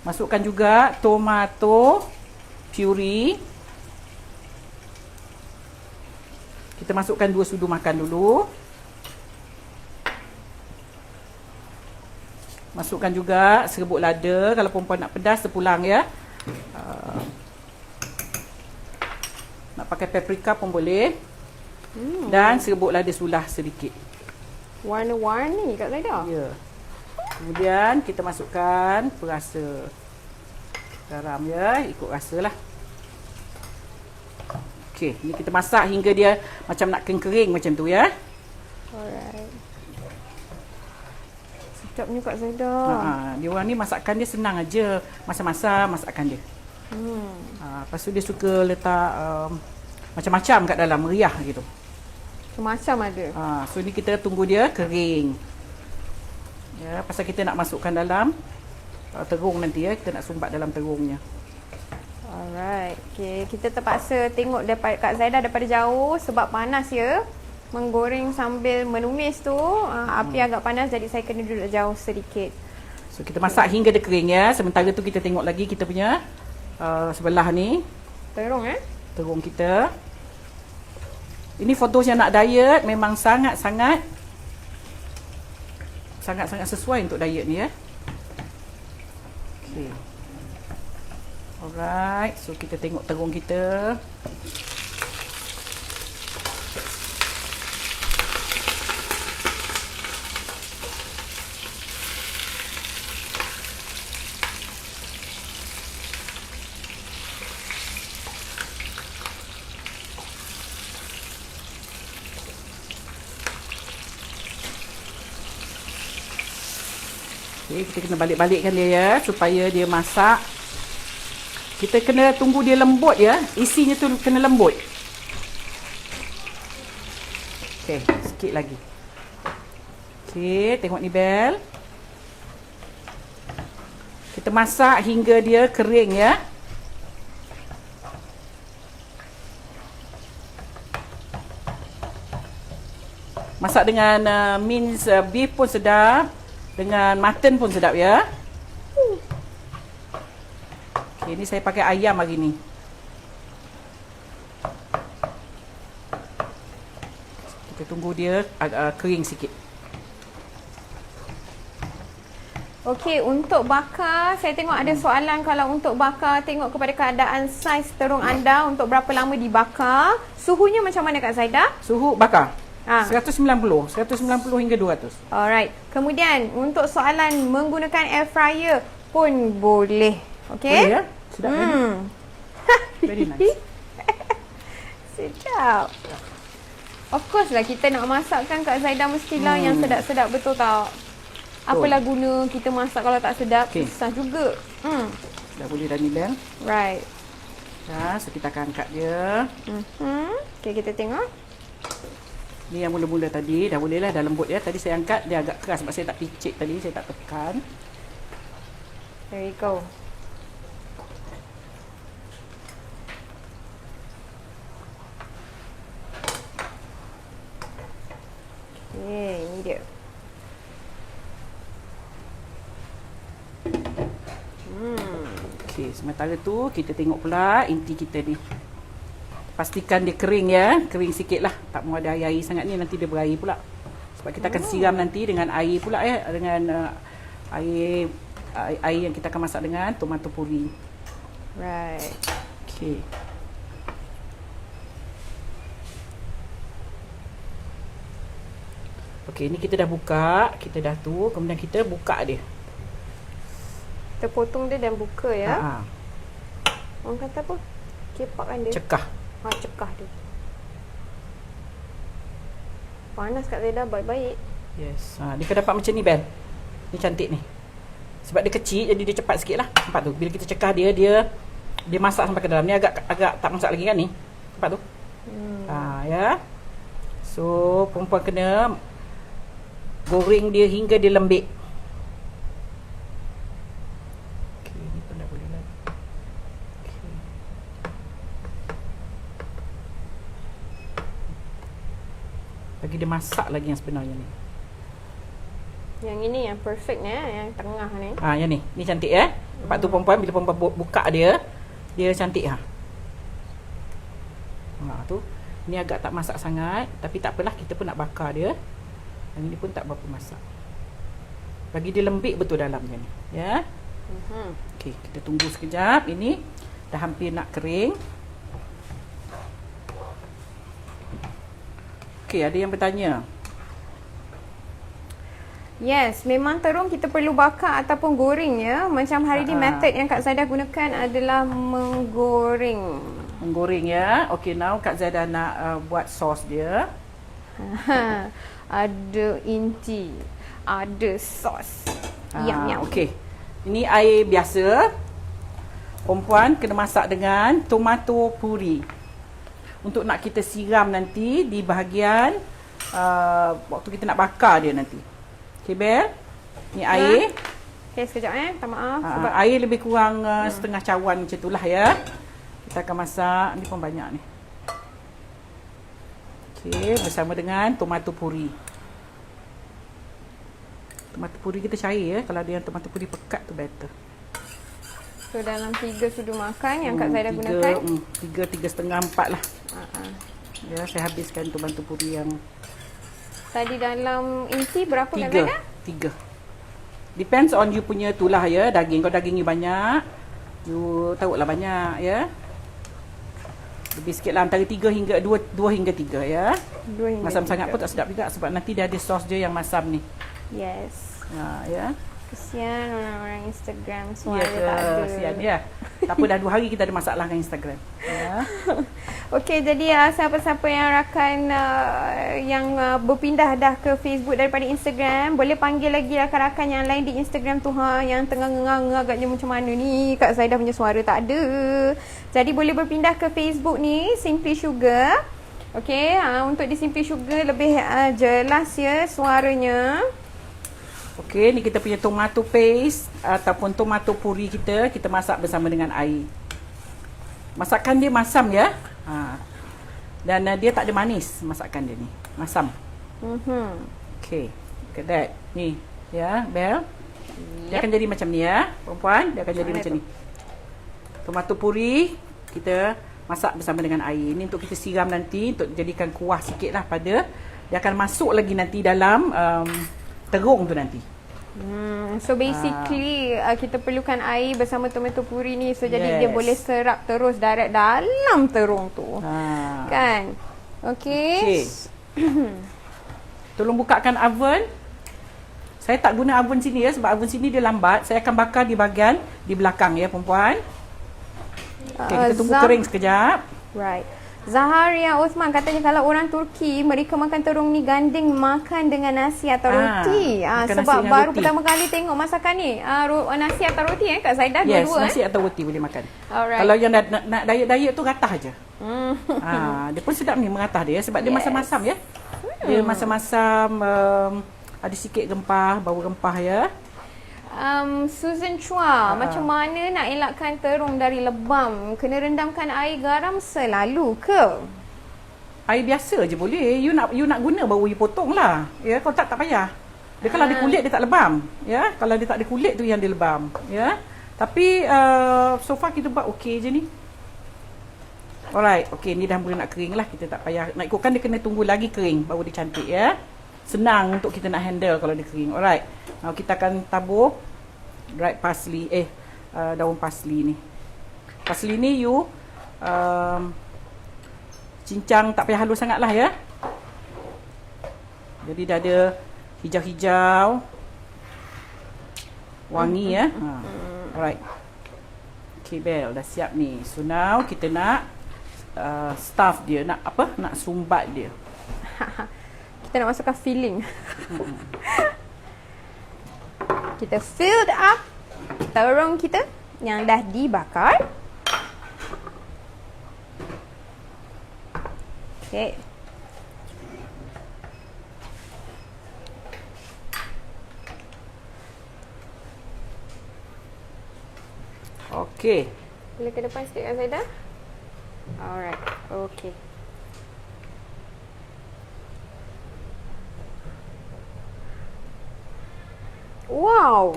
[SPEAKER 2] Masukkan juga tomato puree. Kita masukkan 2 sudu makan dulu. Masukkan juga serbuk lada. Kalau perempuan nak pedas, sepulang ya. Nak pakai paprika pun boleh. Dan serbuk lada sulah sedikit.
[SPEAKER 1] Warna-warni Kak Zaidah.
[SPEAKER 2] Ya. Kemudian kita masukkan perasa garam ya, ikut rasa lah. Okey, ni kita masak hingga dia macam nak kering macam tu ya.
[SPEAKER 1] Alright. Sedapnya Kak Zaidah.
[SPEAKER 2] Dia orang ni masakan dia senang aja, masa-masa masakan dia. Lepas tu dia suka letak macam-macam kat dalam, meriah gitu.
[SPEAKER 1] Macam ada.
[SPEAKER 2] So ni kita tunggu dia kering. Ya, pasal kita nak masukkan dalam terung nanti ya, kita nak sumbat dalam terungnya.
[SPEAKER 1] Alright. Okay, kita terpaksa tengok Kak Zaidah daripada jauh sebab panas ya. Menggoreng sambil menumis tu, api agak panas jadi saya kena duduk jauh sedikit.
[SPEAKER 2] So kita masak hingga dia kering ya. Sementara tu kita tengok lagi kita punya sebelah ni.
[SPEAKER 1] Terung
[SPEAKER 2] Terung kita. Ini foto yang nak diet memang sangat-sangat sesuai untuk diet ni ya. Okey. Alright, so kita tengok terung kita. Okay, kita kena balik-balikkan dia ya, supaya dia masak. Kita kena tunggu dia lembut ya, isinya tu kena lembut. Okey, sikit lagi. Okey, tengok ni Bel. Kita masak hingga dia kering ya. Masak dengan minced beef pun sedap. Dengan mutton pun sedap ya. Okay, ni saya pakai ayam hari ni. Kita tunggu dia kering sikit.
[SPEAKER 1] Okey, untuk bakar, saya tengok ada soalan kalau untuk bakar, tengok kepada keadaan saiz terung anda untuk berapa lama dibakar. Suhunya macam mana Kak Zaidah?
[SPEAKER 2] Suhu bakar 190 hingga 200.
[SPEAKER 1] Alright. Kemudian untuk soalan menggunakan air fryer pun boleh. Okey?
[SPEAKER 2] Boleh ya? Sedap kan? Very nice.
[SPEAKER 1] Sedap. Of course lah kita nak masak kan Kak Zaidah, mestilah yang sedap-sedap betul tak? Apalah guna kita masak kalau tak sedap, susah juga.
[SPEAKER 2] Dah boleh dah ni Bel.
[SPEAKER 1] Right.
[SPEAKER 2] So kita akan angkat dia.
[SPEAKER 1] Okay, kita tengok.
[SPEAKER 2] Ni yang mula-mula tadi, dah boleh lah, dah lembut ya. Tadi saya angkat, dia agak keras sebab saya tak picit tadi, saya tak tekan.
[SPEAKER 1] There you go. Okay, ini dia.
[SPEAKER 2] Okay, sementara tu kita tengok pula inti kita ni. Pastikan dia kering ya, kering sikit lah. Tak mau ada air-air sangat ni, nanti dia berair pula. Sebab kita akan siram nanti dengan air pula ya, dengan air yang kita akan masak dengan tomato puri.
[SPEAKER 1] Right.
[SPEAKER 2] Okay. Okay, ni kita dah buka, kita dah tu, kemudian kita buka dia.
[SPEAKER 1] Kita potong dia dan buka ya.
[SPEAKER 2] Ha.
[SPEAKER 1] Orang kata apa? Kepakkan dia.
[SPEAKER 2] Cekah.
[SPEAKER 1] Cekah dia. Panas kat lidah baik-baik.
[SPEAKER 2] Yes. Dia kena dapat macam ni Bel. Ni cantik ni. Sebab dia kecil jadi dia cepat sikit lah. Nampak tu. Bila kita cekah dia, dia masak sampai ke dalam. Ni agak tak masak lagi kan ni. Nampak tu? Ya. So, perempuan kena goreng dia hingga dia lembik. Okay, ni pun dah boleh lah. Okay. Bagi dia masak lagi yang sebenarnya ni.
[SPEAKER 1] Yang ini yang perfect ni, yang tengah ni.
[SPEAKER 2] Yang ni. Ni cantik ya. Nampak tu perempuan, bila perempuan buka dia, dia cantik tu. Ni agak tak masak sangat, tapi tak apalah, kita pun nak bakar dia. Yang ini pun tak berapa masak. Bagi dia lembik betul dalamnya ni. Ya. Okey, kita tunggu sekejap. Ini dah hampir nak kering. Okey, ada yang bertanya.
[SPEAKER 1] Yes, memang terung kita perlu bakar ataupun goreng ya. Macam hari ni method yang Kak Zaidah gunakan adalah menggoreng.
[SPEAKER 2] Menggoreng ya. Okey, now Kak Zaidah nak buat sos dia.
[SPEAKER 1] Ada inti, ada sos. Yum.
[SPEAKER 2] Okey. Ini air biasa. Perempuan kena masak dengan tomato puri. Untuk nak kita siram nanti di bahagian waktu kita nak bakar dia nanti. Okey Bel. Ni air.
[SPEAKER 1] Okey, sekejap minta maaf
[SPEAKER 2] sebab air lebih kurang setengah cawan macam itulah ya. Kita akan masak, ni pun banyak ni. Okey, bersama dengan tomato puri. Tomato puri kita cair ya. Kalau ada yang tomato puri pekat tu better.
[SPEAKER 1] So dalam 3 sudu makan yang Kak Zaidah gunakan?
[SPEAKER 2] 3.5, 4 lah. Ya, saya habiskan tomato puri yang
[SPEAKER 1] tadi dalam inti berapa Kak Zaidah?
[SPEAKER 2] 3. Depends on you punya tulah ya, daging. Kalau daging you banyak, you taruhlah banyak ya. Lebih sikit lah, antara 2 hingga 3 ya.
[SPEAKER 1] 2 hingga
[SPEAKER 2] masam
[SPEAKER 1] 3.
[SPEAKER 2] sangat pun tak sedap juga sebab nanti dia ada sos dia yang masam ni.
[SPEAKER 1] Yes.
[SPEAKER 2] Ya.
[SPEAKER 1] Kesian orang-orang Instagram suara
[SPEAKER 2] tak
[SPEAKER 1] ada.
[SPEAKER 2] Kesian ya. Tak apa, dah 2 hari kita ada masalah dengan Instagram. Ya.
[SPEAKER 1] Okey, jadi siapa-siapa yang rakan yang berpindah dah ke Facebook daripada Instagram, boleh panggil lagi rakan-rakan yang lain di Instagram tu yang tengah ngengah agaknya macam mana ni, Kak Zaidah punya suara tak ada. Jadi boleh berpindah ke Facebook ni, Simply Sugar. Okey, untuk di Simply Sugar lebih jelas ya suaranya.
[SPEAKER 2] Okey, ni kita punya tomato paste ataupun tomato puri kita masak bersama dengan air. Masakan dia masam ya. Dan dia tak ada manis masakan dia ni. Masam. Okey. Look at that. Ni ya, Bel. Dia akan jadi macam ni ya, perempuan. Dia akan jadi macam ni. Tomato puri kita masak bersama dengan air. Ini untuk kita siram nanti untuk jadikan kuah sikitlah pada dia akan masuk lagi nanti dalam terung tu nanti.
[SPEAKER 1] So basically kita perlukan air bersama tomato puri ni, so jadi dia boleh serap terus direct dalam terung tu. Kan? Okey. Tolong
[SPEAKER 2] bukakan oven. Saya tak guna oven sini ya sebab oven sini dia lambat. Saya akan bakar di bahagian di belakang ya perempuan. Okey, kita tunggu kering sekejap.
[SPEAKER 1] Right. Zaharia Osman katanya kalau orang Turki mereka makan terung ni ganding makan dengan nasi atau roti.
[SPEAKER 2] makan nasi
[SPEAKER 1] Sebab
[SPEAKER 2] dengan
[SPEAKER 1] baru
[SPEAKER 2] roti.
[SPEAKER 1] pertama kali tengok masakan ni. Nasi atau roti Kak Zaidah
[SPEAKER 2] Yes,
[SPEAKER 1] dua-dua
[SPEAKER 2] nasi atau roti boleh makan.
[SPEAKER 1] Alright.
[SPEAKER 2] Kalau yang nak diet tu ratah aja.
[SPEAKER 1] Hmm.
[SPEAKER 2] Dia pun sedap ni mengatah dia sebab dia
[SPEAKER 1] Yes.
[SPEAKER 2] masam-masam ya. Dia masam-masam, ada sikit rempah, bau rempah ya.
[SPEAKER 1] Susan Chua, macam mana nak elakkan terung dari lebam? Kena rendamkan air garam selalu ke?
[SPEAKER 2] Air biasa je boleh. You nak guna baru you potong lah. Ya, kalau tak payah. Dia kalau ada kulit dia tak lebam. Ya, kalau dia tak ada kulit tu yang dia lebam. Ya. Tapi so far kita buat okey je ni. Alright, okey ni dah mula nak kering lah. Kita tak payah nak ikutkan, dia kena tunggu lagi kering baru dia cantik ya. Senang untuk kita nak handle kalau dia kering. Alright. Now kita akan tabur dried parsley, daun parsley ni. Parsley ni you cincang tak payah halus sangat lah ya. Jadi dah ada hijau-hijau, wangi ya. Alright. Okay Bel, dah siap ni. So now kita nak stuff dia, nak apa? Nak sumbat dia.
[SPEAKER 1] Kita nak masukkan filling. Kita filled up terung kita yang dah dibakar. Okay.
[SPEAKER 2] Okay.
[SPEAKER 1] Boleh ke depan sikit Kak Zaidah? Alright. Okay. Wow.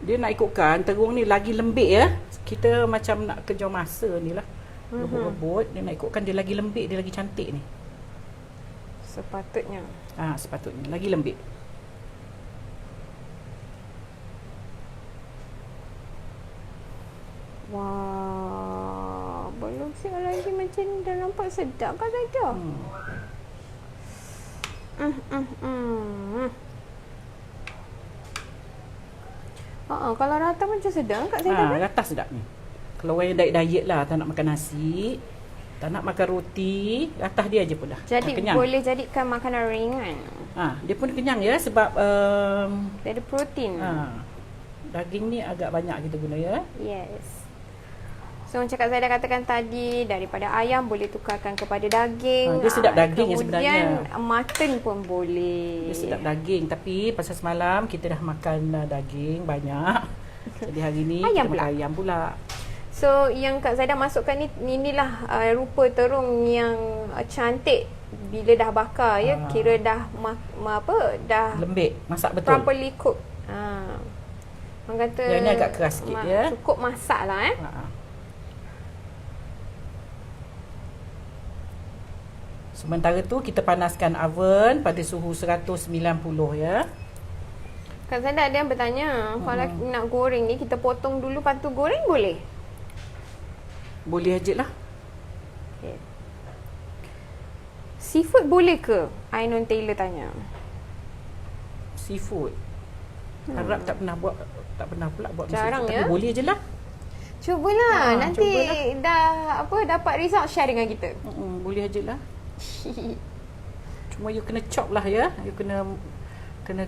[SPEAKER 2] Dia nak ikutkan terung ni lagi lembik ya. Kita macam nak kejar masa ni lah. Rebut-rebut. Dia nak ikutkan dia lagi lembik, dia lagi cantik ni.
[SPEAKER 1] Sepatutnya.
[SPEAKER 2] Sepatutnya. Lagi lembik.
[SPEAKER 1] Wah. Belum siap lagi macam ni dah nampak sedap Kak Zaidah. Kalau rata macam sedap Kak Zaidah.
[SPEAKER 2] Rata sedap ni. Kalau orang yang diet lah, tak nak makan nasi, tak nak makan roti, ratah dia aje pun dah.
[SPEAKER 1] Jadi
[SPEAKER 2] kenyang.
[SPEAKER 1] boleh jadikan makanan ringan.
[SPEAKER 2] Dia pun kenyang ya sebab
[SPEAKER 1] Dia ada protein.
[SPEAKER 2] daging ni agak banyak kita guna ya.
[SPEAKER 1] Yes. So macam Kak Zaidah katakan tadi, daripada ayam boleh tukarkan kepada daging.
[SPEAKER 2] Dia sedap daging sebenarnya.
[SPEAKER 1] Kemudian mutton pun boleh.
[SPEAKER 2] Dia sedap daging, tapi pasal semalam kita dah makan daging banyak. Jadi hari ni
[SPEAKER 1] Ayam
[SPEAKER 2] kita
[SPEAKER 1] pula.
[SPEAKER 2] makan ayam pula.
[SPEAKER 1] So yang Kak Zaidah masukkan ni, inilah rupa terung yang cantik bila dah bakar ya. Kira dah dah
[SPEAKER 2] Lembik, masak betul.
[SPEAKER 1] properly cook. Orang kata
[SPEAKER 2] Yang ni agak keras sikit ya.
[SPEAKER 1] Cukup masak lah
[SPEAKER 2] Sementara tu kita panaskan oven pada suhu 190 ya.
[SPEAKER 1] Kak Zaidah ada yang bertanya, kalau nak goreng ni kita potong dulu lepas tu goreng boleh?
[SPEAKER 2] Boleh aje lah.
[SPEAKER 1] Okay. Seafood boleh ke? Ainun Taylor tanya.
[SPEAKER 2] Seafood. Harap tak pernah pula buat
[SPEAKER 1] Jarang
[SPEAKER 2] seafood,
[SPEAKER 1] ya?
[SPEAKER 2] tapi boleh je lah.
[SPEAKER 1] Cubalah. Nanti
[SPEAKER 2] cubalah.
[SPEAKER 1] dah dapat result share dengan kita.
[SPEAKER 2] Boleh aje lah. Cuma you kena chop lah ya. You kena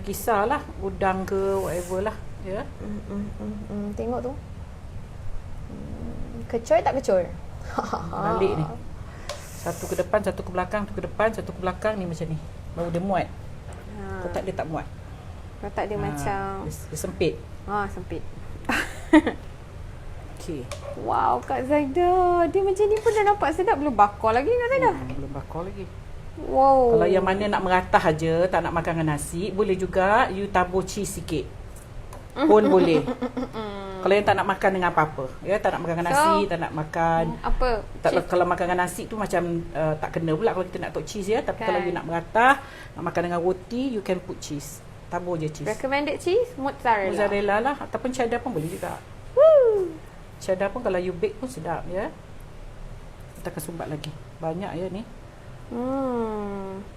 [SPEAKER 2] kisar lah, udang ke whatever lah ya.
[SPEAKER 1] Tengok tu. Kecoy tak kecoy?
[SPEAKER 2] Balik ni. Satu ke depan, satu ke belakang, satu ke depan, satu ke belakang ni macam ni. Baru dia muat. Kalau tak dia tak muat.
[SPEAKER 1] Kalau tak dia macam
[SPEAKER 2] dia sempit.
[SPEAKER 1] Sempit.
[SPEAKER 2] Okey.
[SPEAKER 1] Wow, Kak Zaidah. Dia macam ni pun dah nampak sedap. Belum bakar lagi Kak Zaidah.
[SPEAKER 2] Belum bakar lagi.
[SPEAKER 1] Wow.
[SPEAKER 2] Kalau yang mana nak meratah aja, tak nak makan dengan nasi, boleh juga you tabur cheese sikit. Pun boleh. Kalau yang tak nak makan dengan apa-apa, ya, tak nak makan dengan nasi, tak nak makan kalau makan dengan nasi tu macam tak kena pula kalau kita nak tok cheese ya, tapi kalau you nak meratah, nak makan dengan roti, you can put cheese. Tabur je cheese.
[SPEAKER 1] Recommended cheese
[SPEAKER 2] Mozzarella lah ataupun cheddar pun boleh juga. Cheddar pun kalau you bake pun sedap ya. Kita akan sumbat lagi. Banyak ya ni.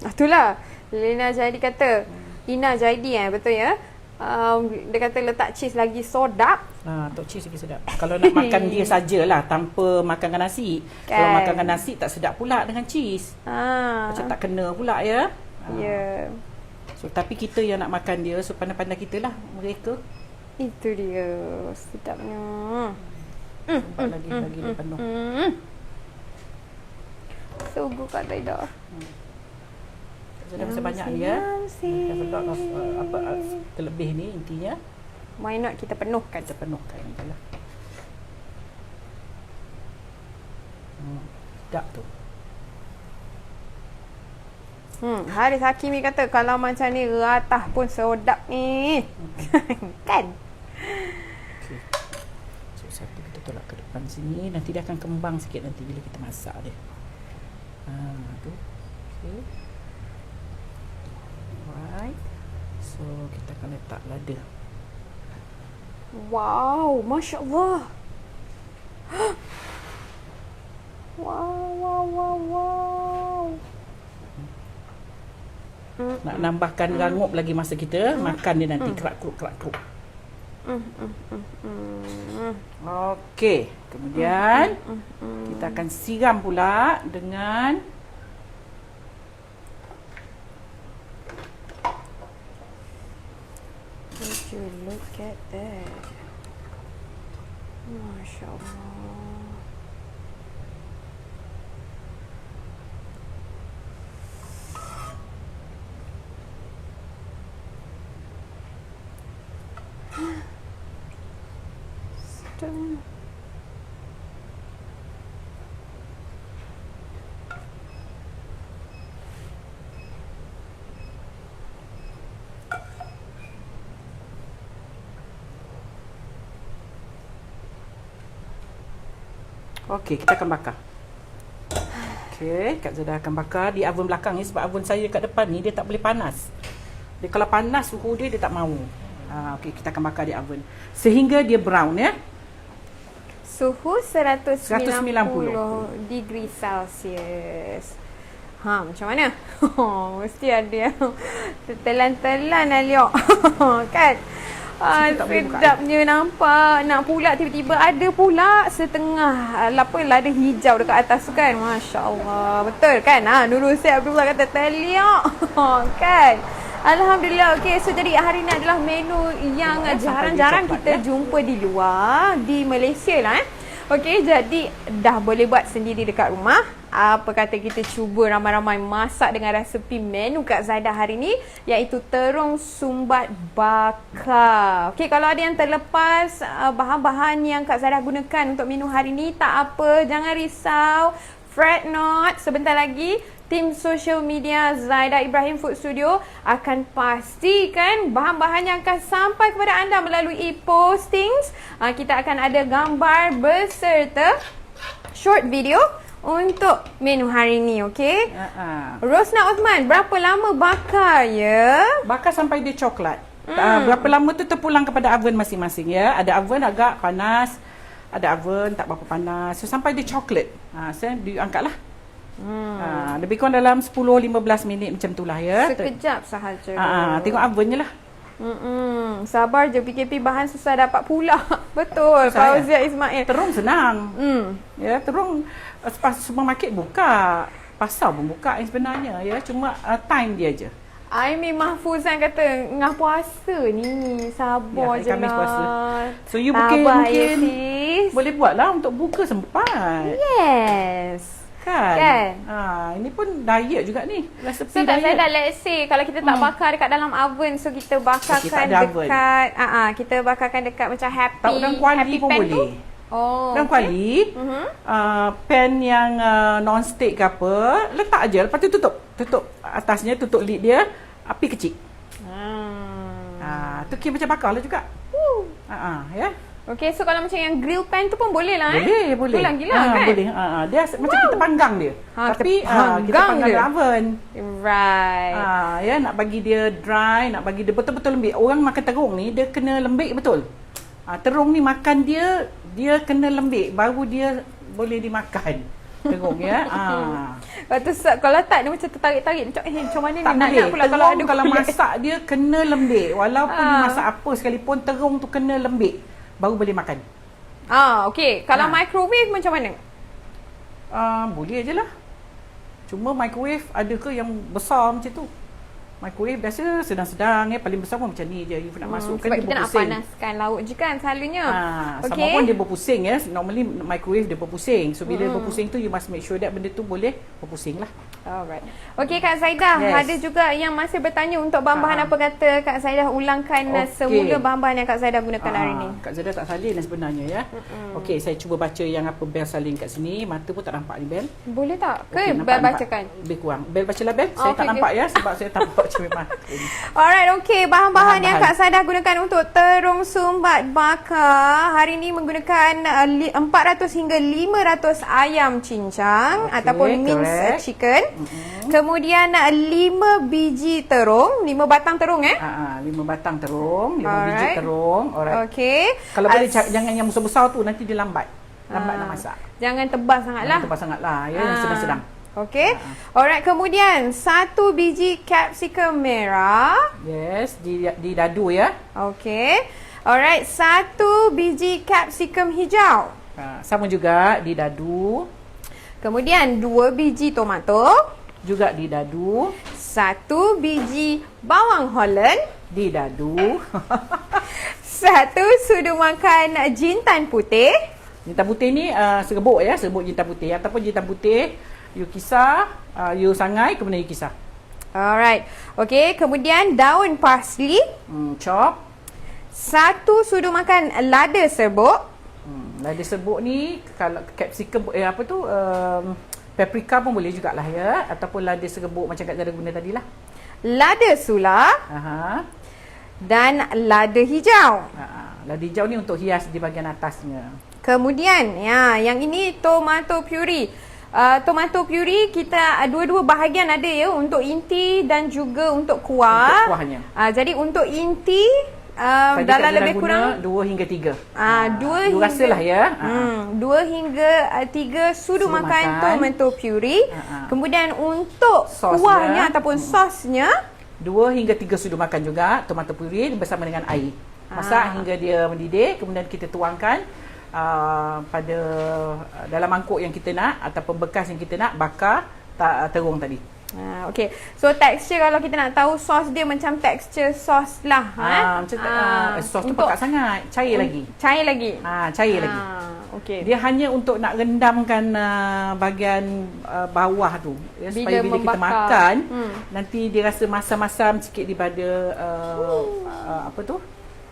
[SPEAKER 1] Itulah Lina Jaidi kata. Lina Jaidi betul ya. Dia kata letak cheese lagi sedap.
[SPEAKER 2] Tok cheese lagi sedap. Kalau nak makan dia sajalah tanpa makan dengan nasi. Kalau
[SPEAKER 1] Kan.
[SPEAKER 2] makan dengan nasi tak sedap pula dengan cheese. Macam tak kena pula ya.
[SPEAKER 1] Ya.
[SPEAKER 2] So tapi kita yang nak makan dia, so pandai-pandai kita lah mereka.
[SPEAKER 1] Itu dia. Sedapnya.
[SPEAKER 2] Nampak lagi dia penuh.
[SPEAKER 1] So good Kak Zaida.
[SPEAKER 2] Sudah masa banyak ni ya. Have a lot of terlebih ni intinya.
[SPEAKER 1] Why not kita penuhkan?
[SPEAKER 2] Kita penuhkan je lah. Sedap tu.
[SPEAKER 1] Haris Hakimi kata kalau macam ni ratah pun sedap ni. Kan?
[SPEAKER 2] Okay. So satu kita tolak ke depan sini. Nanti dia akan kembang sikit nanti bila kita masak dia. Tu. Okay. Alright. So kita akan letak lada.
[SPEAKER 1] Wow, Masya Allah. Wow.
[SPEAKER 2] Nak nambahkan rangup lagi masa kita makan dia nanti kerak-keruk. Okey, kemudian kita akan siram pula dengan
[SPEAKER 1] Would you look at that? Masya Allah. Sedap.
[SPEAKER 2] okey, kita akan bakar. Okey, Kak Zada akan bakar di oven belakang ni sebab oven saya dekat depan ni dia tak boleh panas. Dia kalau panas suhu dia tak mau. Okey, kita akan bakar di oven sehingga dia brown ya.
[SPEAKER 1] Suhu 190
[SPEAKER 2] 190
[SPEAKER 1] degree Celsius. Macam mana? Mesti ada yang tertelan-telan Aliok. Kan?
[SPEAKER 2] Kita tak boleh buka.
[SPEAKER 1] Sedapnya nampak. Nak pula tiba-tiba ada pula setengah lada hijau dekat atas tu kan. Masya Allah. Betul kan? Nurul Syed Abdullah kata teliak. Kan? Alhamdulillah. Okay, so jadi hari ni adalah menu yang jarang-jarang kita jumpa di luar, di Malaysia lah. Okay, jadi dah boleh buat sendiri dekat rumah. Apa kata kita cuba ramai-ramai masak dengan resepi menu Kak Zaida hari ni, iaitu terung sumbat bakar. Okay, kalau ada yang terlepas bahan-bahan yang Kak Zaida gunakan untuk menu hari ni, tak apa, jangan risau. Fret not, sebentar lagi tim social media Zaida Ibrahim Food Studio akan pastikan bahan-bahan yang akan sampai kepada anda melalui postings. Kita akan ada gambar beserta short video untuk menu hari ni, okey? Rosna Osman, berapa lama bakar ya?
[SPEAKER 2] Bakar sampai dia coklat. Berapa lama tu terpulang kepada oven masing-masing ya. Ada oven agak panas, ada oven tak berapa panas. So sampai dia coklat. Saya diangkatlah. Lebih kurang dalam 10-15 minit macam itulah ya.
[SPEAKER 1] Sekejap sahaja.
[SPEAKER 2] Tengok oven je lah.
[SPEAKER 1] Sabar je, PKP bahan susah dapat pula. Betul, Fauzia Ismail.
[SPEAKER 2] Terung senang. Ya, terung supermarket buka, pasar pun buka sebenarnya ya. Cuma time dia je.
[SPEAKER 1] Aimi Mahfuzan kata ngah puasa ni, sabar je
[SPEAKER 2] Khamis
[SPEAKER 1] lah.
[SPEAKER 2] puasa. So you mungkin boleh buatlah untuk buka sempat.
[SPEAKER 1] Yes.
[SPEAKER 2] Kan? Ini pun diet juga ni. Resepi
[SPEAKER 1] So tak
[SPEAKER 2] diet.
[SPEAKER 1] saya dah let's say kalau kita tak bakar dekat dalam oven, so kita bakarkan
[SPEAKER 2] tak ada oven.
[SPEAKER 1] dekat kita bakarkan dekat macam happy.
[SPEAKER 2] Tak udang kuali
[SPEAKER 1] happy
[SPEAKER 2] pun
[SPEAKER 1] pan
[SPEAKER 2] boleh.
[SPEAKER 1] Tu? Oh.
[SPEAKER 2] Udang kuali, pan yang non-stick ke apa, letak aje, lepas tu tutup. Tutup atasnya, tutup lid dia, api kecil. Tu kira macam bakar lah juga. Ya.
[SPEAKER 1] Okay, so kalau macam yang grill pan tu pun boleh lah
[SPEAKER 2] Boleh.
[SPEAKER 1] Tu lagi lah kan?
[SPEAKER 2] Boleh. Dia macam kita panggang dia. Tapi kita panggang dalam oven.
[SPEAKER 1] Right.
[SPEAKER 2] Ya, nak bagi dia dry, nak bagi dia betul-betul lembik. Orang makan terung ni dia kena lembik betul. Terung ni makan dia kena lembik baru dia boleh dimakan. Terung ya.
[SPEAKER 1] Lepas tu kalau tak dia macam tertarik-tarik macam mana
[SPEAKER 2] Tak
[SPEAKER 1] ni nak
[SPEAKER 2] boleh.
[SPEAKER 1] pula
[SPEAKER 2] Terung kalau
[SPEAKER 1] kulit.
[SPEAKER 2] masak dia kena lembik. Walaupun dia masak apa sekalipun, terung tu kena lembik. Baru boleh makan.
[SPEAKER 1] Okey. Kalau microwave macam mana?
[SPEAKER 2] Boleh je lah. Cuma microwave ada ke yang besar macam tu? Microwave biasa sedang-sedang paling besar pun macam ni je. You nak masukkan
[SPEAKER 1] sebab
[SPEAKER 2] dia
[SPEAKER 1] kita nak
[SPEAKER 2] berpusing.
[SPEAKER 1] panaskan lauk je kan selalunya.
[SPEAKER 2] Sama pun dia berpusing ya. Normally microwave dia berpusing. So bila berpusing tu you must make sure that benda tu boleh berpusing lah.
[SPEAKER 1] Alright. Okey Kak Zaidah, ada juga yang masih bertanya untuk bahan-bahan apa kata Kak Zaidah ulangkan semula bahan-bahan yang Kak Zaidah gunakan hari ni.
[SPEAKER 2] Kak Zaidah tak salin sebenarnya ya. Okey, saya cuba baca yang apa Bel salin kat sini. Mata pun tak nampak ni Bel.
[SPEAKER 1] Boleh tak?
[SPEAKER 2] Okay,
[SPEAKER 1] Bel bacakan?
[SPEAKER 2] Lebih kurang. Bel bacalah Bel. Saya tak nampak ya sebab saya tak nampak cermin mata ni.
[SPEAKER 1] Alright, okey. Bahan-bahan yang Kak Zaidah gunakan untuk terung sumbat bakar hari ni menggunakan 400 hingga 500 ayam cincang ataupun minced chicken. Kemudian 5 biji terung, 5 batang terung
[SPEAKER 2] 5 batang terung, 5 biji terung. Alright.
[SPEAKER 1] Okey.
[SPEAKER 2] Kalau boleh jangan yang besar-besar tu, nanti dia lambat. Lambat nak masak.
[SPEAKER 1] Jangan tebal sangatlah.
[SPEAKER 2] Tebal sangatlah ya, yang sedang-sedang.
[SPEAKER 1] Okey. Alright, kemudian 1 biji capsicum merah.
[SPEAKER 2] Yes, di dadu ya.
[SPEAKER 1] Okey. Alright, 1 biji capsicum hijau.
[SPEAKER 2] Sama juga di dadu.
[SPEAKER 1] Kemudian 2 biji tomato.
[SPEAKER 2] Juga di dadu.
[SPEAKER 1] 1 biji bawang Holland.
[SPEAKER 2] Di dadu.
[SPEAKER 1] 1 sudu makan jintan putih.
[SPEAKER 2] Jintan putih ni serbuk ya, serbuk jintan putih. Ataupun jintan putih, you kisar, you sangai, kemudian you kisar.
[SPEAKER 1] Alright. Okey, kemudian daun parsley.
[SPEAKER 2] Chop.
[SPEAKER 1] 1 sudu makan lada serbuk.
[SPEAKER 2] Lada serbuk ni, kalau capsicum, paprika pun boleh jugalah ya. Ataupun lada serbuk macam Kak Zara guna tadi lah.
[SPEAKER 1] Lada sula. Dan lada hijau.
[SPEAKER 2] Lada hijau ni untuk hias di bahagian atasnya.
[SPEAKER 1] Kemudian, yang ini tomato puree. Tomato puree kita dua-dua bahagian ada ya, untuk inti dan juga untuk kuah.
[SPEAKER 2] Untuk kuahnya.
[SPEAKER 1] Jadi untuk inti dalam lebih kurang
[SPEAKER 2] 2 hingga 3.
[SPEAKER 1] 2
[SPEAKER 2] rasalah ya.
[SPEAKER 1] 2 hingga 3 sudu makan tomato puree. Kemudian untuk kuahnya ataupun sosnya
[SPEAKER 2] 2 hingga 3 sudu makan juga tomato puree bersama dengan air. Masak hingga dia mendidih, kemudian kita tuangkan pada dalam mangkuk yang kita nak ataupun bekas yang kita nak bakar terung tadi.
[SPEAKER 1] Okay. So tekstur kalau kita nak tahu sos dia macam tekstur sos lah.
[SPEAKER 2] Sos tu pekat sangat. Cair lagi.
[SPEAKER 1] Cair lagi.
[SPEAKER 2] Cair lagi.
[SPEAKER 1] Okay.
[SPEAKER 2] Dia hanya untuk nak rendamkan bahagian bawah tu ya, supaya bila kita makan nanti dia rasa masam-masam sikit daripada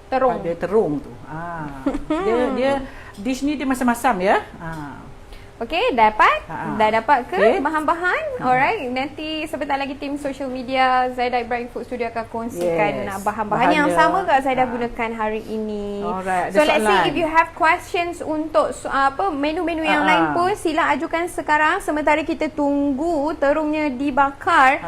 [SPEAKER 1] terung.
[SPEAKER 2] Pada terung tu. Dia dish ni dia masam-masam ya.
[SPEAKER 1] Okey, dah dapat ke bahan-bahan? Alright, nanti sebentar lagi tim social media Zaidah Ibrahim Food Studio akan kongsikan bahan-bahan yang sama Kak Zaidah gunakan hari ini.
[SPEAKER 2] Alright,
[SPEAKER 1] so let's see if you have questions untuk menu-menu yang lain pun sila ajukan sekarang sementara kita tunggu terungnya dibakar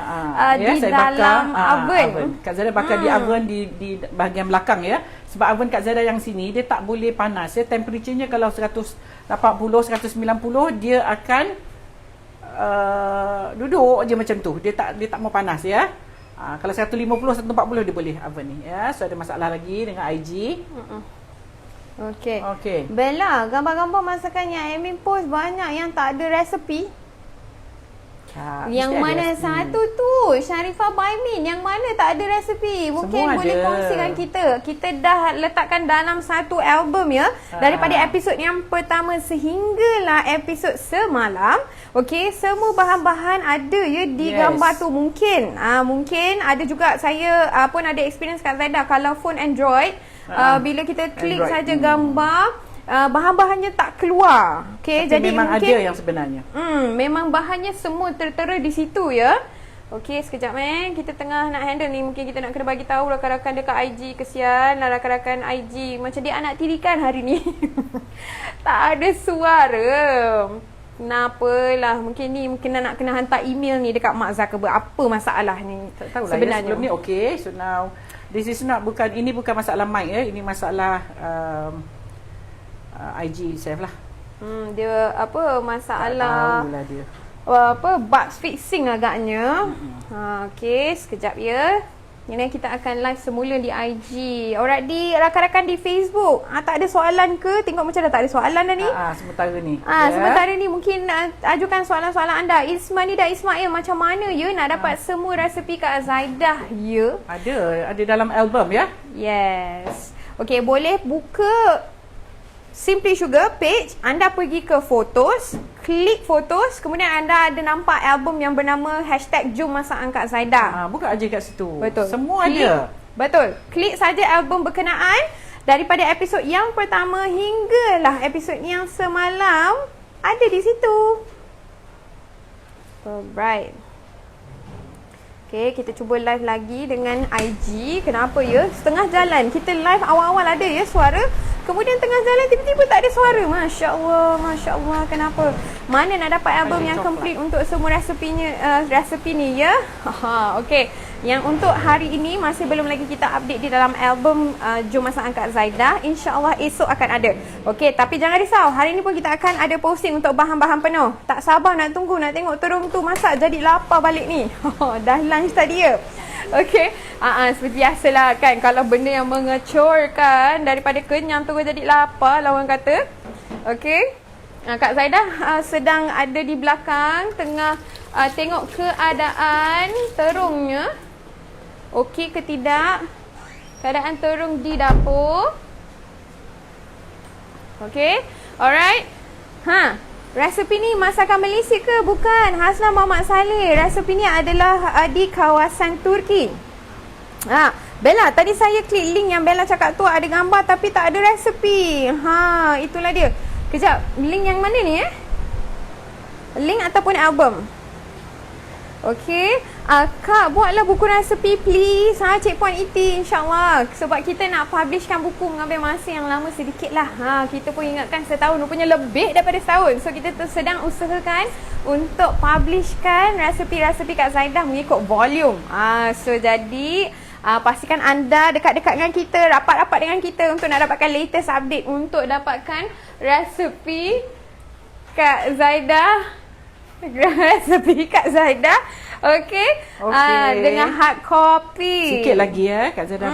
[SPEAKER 1] di dalam oven.
[SPEAKER 2] Kak Zaidah bakar di oven di bahagian belakang ya. Sebab oven Kak Zaidah yang sini dia tak boleh panas ya. Temperaturenya kalau 180, 190 dia akan duduk je macam tu. Dia tak mau panas ya. Kalau 150, 140 dia boleh oven ni ya. So ada masalah lagi dengan IG.
[SPEAKER 1] Okey. Bella, gambar-gambar masakan yang Amin post banyak yang tak ada resepi. Yang mana satu tu Sharifah Baimin, yang mana tak ada resepi? Mungkin
[SPEAKER 2] semua
[SPEAKER 1] boleh kongsikan kita dah letakkan dalam satu album ya, daripada episod yang pertama sehinggalah episod semalam. Okey, semua bahan-bahan ada ya di gambar tu. Mungkin ada juga saya pun ada experience Kak Zaidah kalau phone Android bila kita klik saja gambar bahan-bahannya tak keluar. Okey, jadi
[SPEAKER 2] memang
[SPEAKER 1] mungkin
[SPEAKER 2] ada yang sebenarnya.
[SPEAKER 1] Memang bahannya semua tertera di situ ya. Okey, sekejap kita tengah nak handle ni. Mungkin kita nak kena bagi tahu rakan-rakan dekat IG. Kesian lah rakan-rakan IG. Macam dia anak tirikan hari ni. Tak ada suara. Kenapalah? Mungkin nak kena hantar email ni dekat Mark Zuckerberg. Apa masalah ni?
[SPEAKER 2] Tak tahulah
[SPEAKER 1] sebenarnya.
[SPEAKER 2] Ya, sebelum ni okey. So now ini bukan masalah mic ya. Ini masalah IG itself lah.
[SPEAKER 1] Dia apa masalah
[SPEAKER 2] Tahulah dia.
[SPEAKER 1] apa bugs fixing agaknya. Okey, sekejap ya. Ini kita akan live semula di IG. Alright, di rakan-rakan di Facebook. Tak ada soalan ke? Tengok macam dah tak ada soalan dah ni.
[SPEAKER 2] Sementara ni.
[SPEAKER 1] Sementara ni mungkin ajukan soalan-soalan anda. Isma ni dah Ismail, macam mana ya nak dapat semua resepi Kak Zaidah ya?
[SPEAKER 2] Ada dalam album ya.
[SPEAKER 1] Yes. Okey, boleh buka Simply Sugar page, anda pergi ke photos, klik photos, kemudian anda ada nampak album yang bernama #Jom Masakan Kak Zaidah.
[SPEAKER 2] Buka aja kat situ.
[SPEAKER 1] Betul.
[SPEAKER 2] Semua
[SPEAKER 1] Klik,
[SPEAKER 2] ada.
[SPEAKER 1] Betul. Klik saja album berkenaan daripada episod yang pertama hinggalah episod yang semalam ada di situ. Alright. Okay, kita cuba live lagi dengan IG. Kenapa ya? Setengah jalan. Kita live awal-awal ada ya suara. Kemudian tengah jalan tiba-tiba tak ada suara. Masya Allah, Masya Allah. Kenapa? Mana nak dapat album yang complete untuk semua resepi ni ya? Okay. Yang untuk hari ini masih belum lagi kita update di dalam album Jom Masakan Kak Zaidah. InsyaAllah esok akan ada. Okay, tapi jangan risau. Hari ni pun kita akan ada posting untuk bahan-bahan penuh. Tak sabar nak tunggu, nak tengok terung tu masak jadi lapar balik ni. Dah lunch tadi ya. Okay, seperti biasalah kan, kalau benda yang mengecorkan daripada kenyang tu jadi lapar lah orang kata. Okay, Kak Zaidah sedang ada di belakang tengah tengok keadaan terungnya. Okey ke tidak? Keadaan terung di dapur. Okey, alright. Resepi ni masakan Malaysia ke? Bukan. Hasna Muhammad Saleh. Resepi ni adalah di kawasan Turki. Bella, tadi saya klik link yang Bella cakap tu ada gambar tapi tak ada resepi. Itulah dia. Kejap, link yang mana ni Link ataupun album? Okey. Kak, buatlah buku resepi please. Cik Puan Iti, insyaAllah. Sebab kita nak publishkan buku mengambil masa yang lama sedikit lah. Kita pun ingatkan setahun, rupanya lebih daripada setahun. So, kita sedang usahakan untuk publishkan resepi-resepi Kak Zaidah mengikut volume. So, jadi pastikan anda dekat-dekat dengan kita, rapat-rapat dengan kita untuk nak dapatkan latest update untuk dapatkan resepi Kak Zaidah. Resepi Kak Zaidah. Okay. Dengan hard copy.
[SPEAKER 2] Sikit lagi Kak Zaidah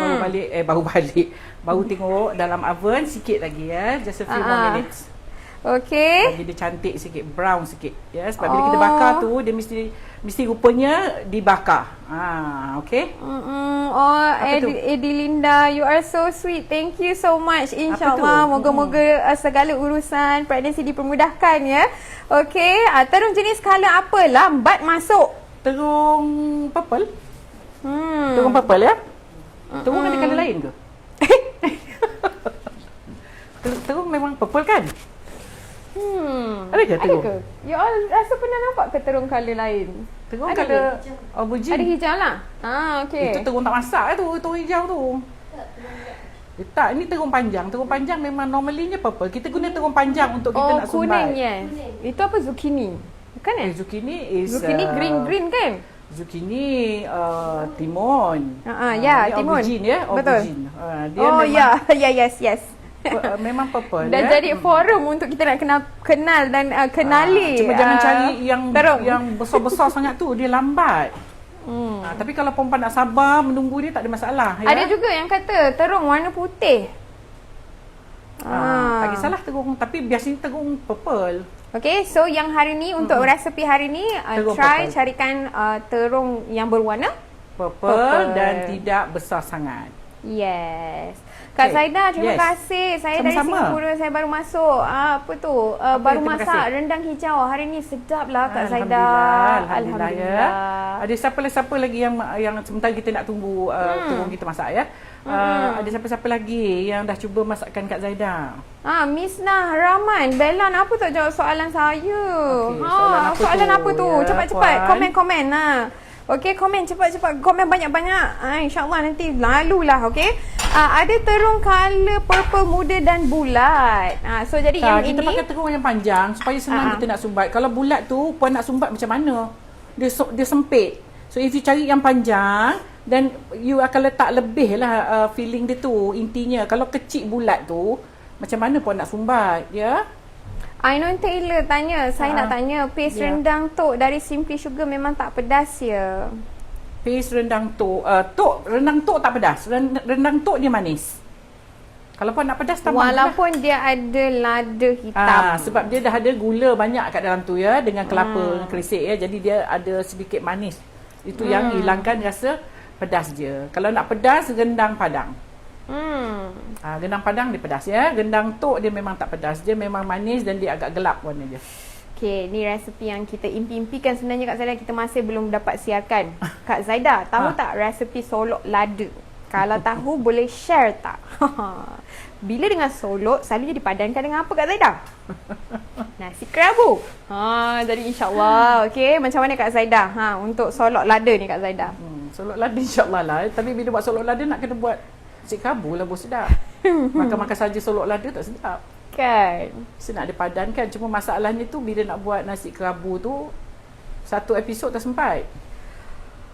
[SPEAKER 2] baru tengok dalam oven. Sikit lagi just a few more minutes.
[SPEAKER 1] Okay.
[SPEAKER 2] Bagi dia cantik sikit, brown sikit sebab bila kita bakar tu dia mesti rupanya dibakar. Okay.
[SPEAKER 1] Edilinda, you are so sweet. Thank you so much. InsyaAllah moga-moga segala urusan pregnancy dipermudahkan ya. Okay. Terung jenis color apa? Lambat masuk.
[SPEAKER 2] Terung purple. Terung purple ya. Terung ada color lain ke? Terung memang purple kan? Ada ke terung?
[SPEAKER 1] Ada ke? You all rasa pernah nampak ke terung color lain?
[SPEAKER 2] Terung color aubergine.
[SPEAKER 1] Ada hijau lah. Okay.
[SPEAKER 2] Itu terung tak masak tu, terung hijau tu. Tak, ini terung panjang. Terung panjang memang normalinya purple. Kita guna terung panjang untuk kita nak sumbat.
[SPEAKER 1] Kuning yes. Itu apa, zucchini? Bukan
[SPEAKER 2] Zucchini
[SPEAKER 1] green kan?
[SPEAKER 2] Zucchini timun.
[SPEAKER 1] Ya, timun.
[SPEAKER 2] Aubergine ya, aubergine.
[SPEAKER 1] Dia yes.
[SPEAKER 2] Memang purple.
[SPEAKER 1] Dan jadi forum untuk kita nak kenal dan kenali.
[SPEAKER 2] Cuma jangan cari yang besar-besar sangat tu, dia lambat. Tapi kalau perempuan nak sabar menunggu dia tak ada masalah.
[SPEAKER 1] Ada juga yang kata terung warna putih.
[SPEAKER 2] Tak kisahlah terung, tapi biasanya terung purple.
[SPEAKER 1] Okay, so yang hari ni untuk resepi hari ni try purple. Carikan terung yang berwarna
[SPEAKER 2] purple dan tidak besar sangat.
[SPEAKER 1] Yes. Kak Zaidah, terima kasih. Saya dari Singapura, saya baru masuk. Baru masak rendang hijau. Hari ni sedap lah Kak Zaidah.
[SPEAKER 2] Alhamdulillah. Ada siapa lagi yang sementara kita nak tunggu turun kita masak ya. Ada siapa lagi yang dah cuba masakkan Kak Zaidah?
[SPEAKER 1] Misnah Rahman. Bella, kenapa tak jawab soalan saya? Soalan apa tu? Cepat-cepat. Komen-komen. Okey, komen cepat-cepat. Komen banyak-banyak. InsyaAllah nanti lalulah, okey. Ada terung color purple muda dan bulat. So jadi yang
[SPEAKER 2] kita
[SPEAKER 1] ini
[SPEAKER 2] pakai terung yang panjang supaya senang kita nak sumbat. Kalau bulat tu puan nak sumbat macam mana? Dia sempit. So if you cari yang panjang, then you akan letak lebih lah feeling dia tu intinya. Kalau kecil bulat tu macam mana puan nak sumbat, ya?
[SPEAKER 1] Ainon Taylor tanya, saya nak tanya, paste
[SPEAKER 2] Ya.
[SPEAKER 1] rendang tok dari Simply Sugar memang tak pedas ya?
[SPEAKER 2] Paste rendang tok, rendang tok tak pedas. Rendang tok dia manis. Kalau pun nak pedas tambah
[SPEAKER 1] Walaupun dia ada lada hitam.
[SPEAKER 2] sebab dia dah ada gula banyak kat dalam tu ya, dengan kelapa kerisik ya. Jadi dia ada sedikit manis. Itu yang hilangkan rasa pedas dia. Kalau nak pedas, rendang Padang. Gendang Padang dia pedas ya. Gendang tok dia memang tak pedas. Dia memang manis dan dia agak gelap warna dia.
[SPEAKER 1] Okey, ni resepi yang kita impi-impikan sebenarnya Kak Zaida, kita masih belum dapat siarkan. Kak Zaida, tahu tak resepi solok lada? Kalau tahu boleh share tak? Bila dengan solok selalu dipadankan dengan apa Kak Zaida? Nasi kerabu. Jadi insya-Allah. Okey, macam mana Kak Zaida? Untuk solok lada ni Kak Zaida.
[SPEAKER 2] Solok lada insya-Allah lah. Tapi bila buat solok lada nak kena buat nasi kerabu lah, bos sedap. Makan-makan saja solok lada tak sedap.
[SPEAKER 1] Kan?
[SPEAKER 2] Saya nak dipadankan. Cuma masalahnya tu bila nak buat nasi kerabu tu, satu episod tak sempat.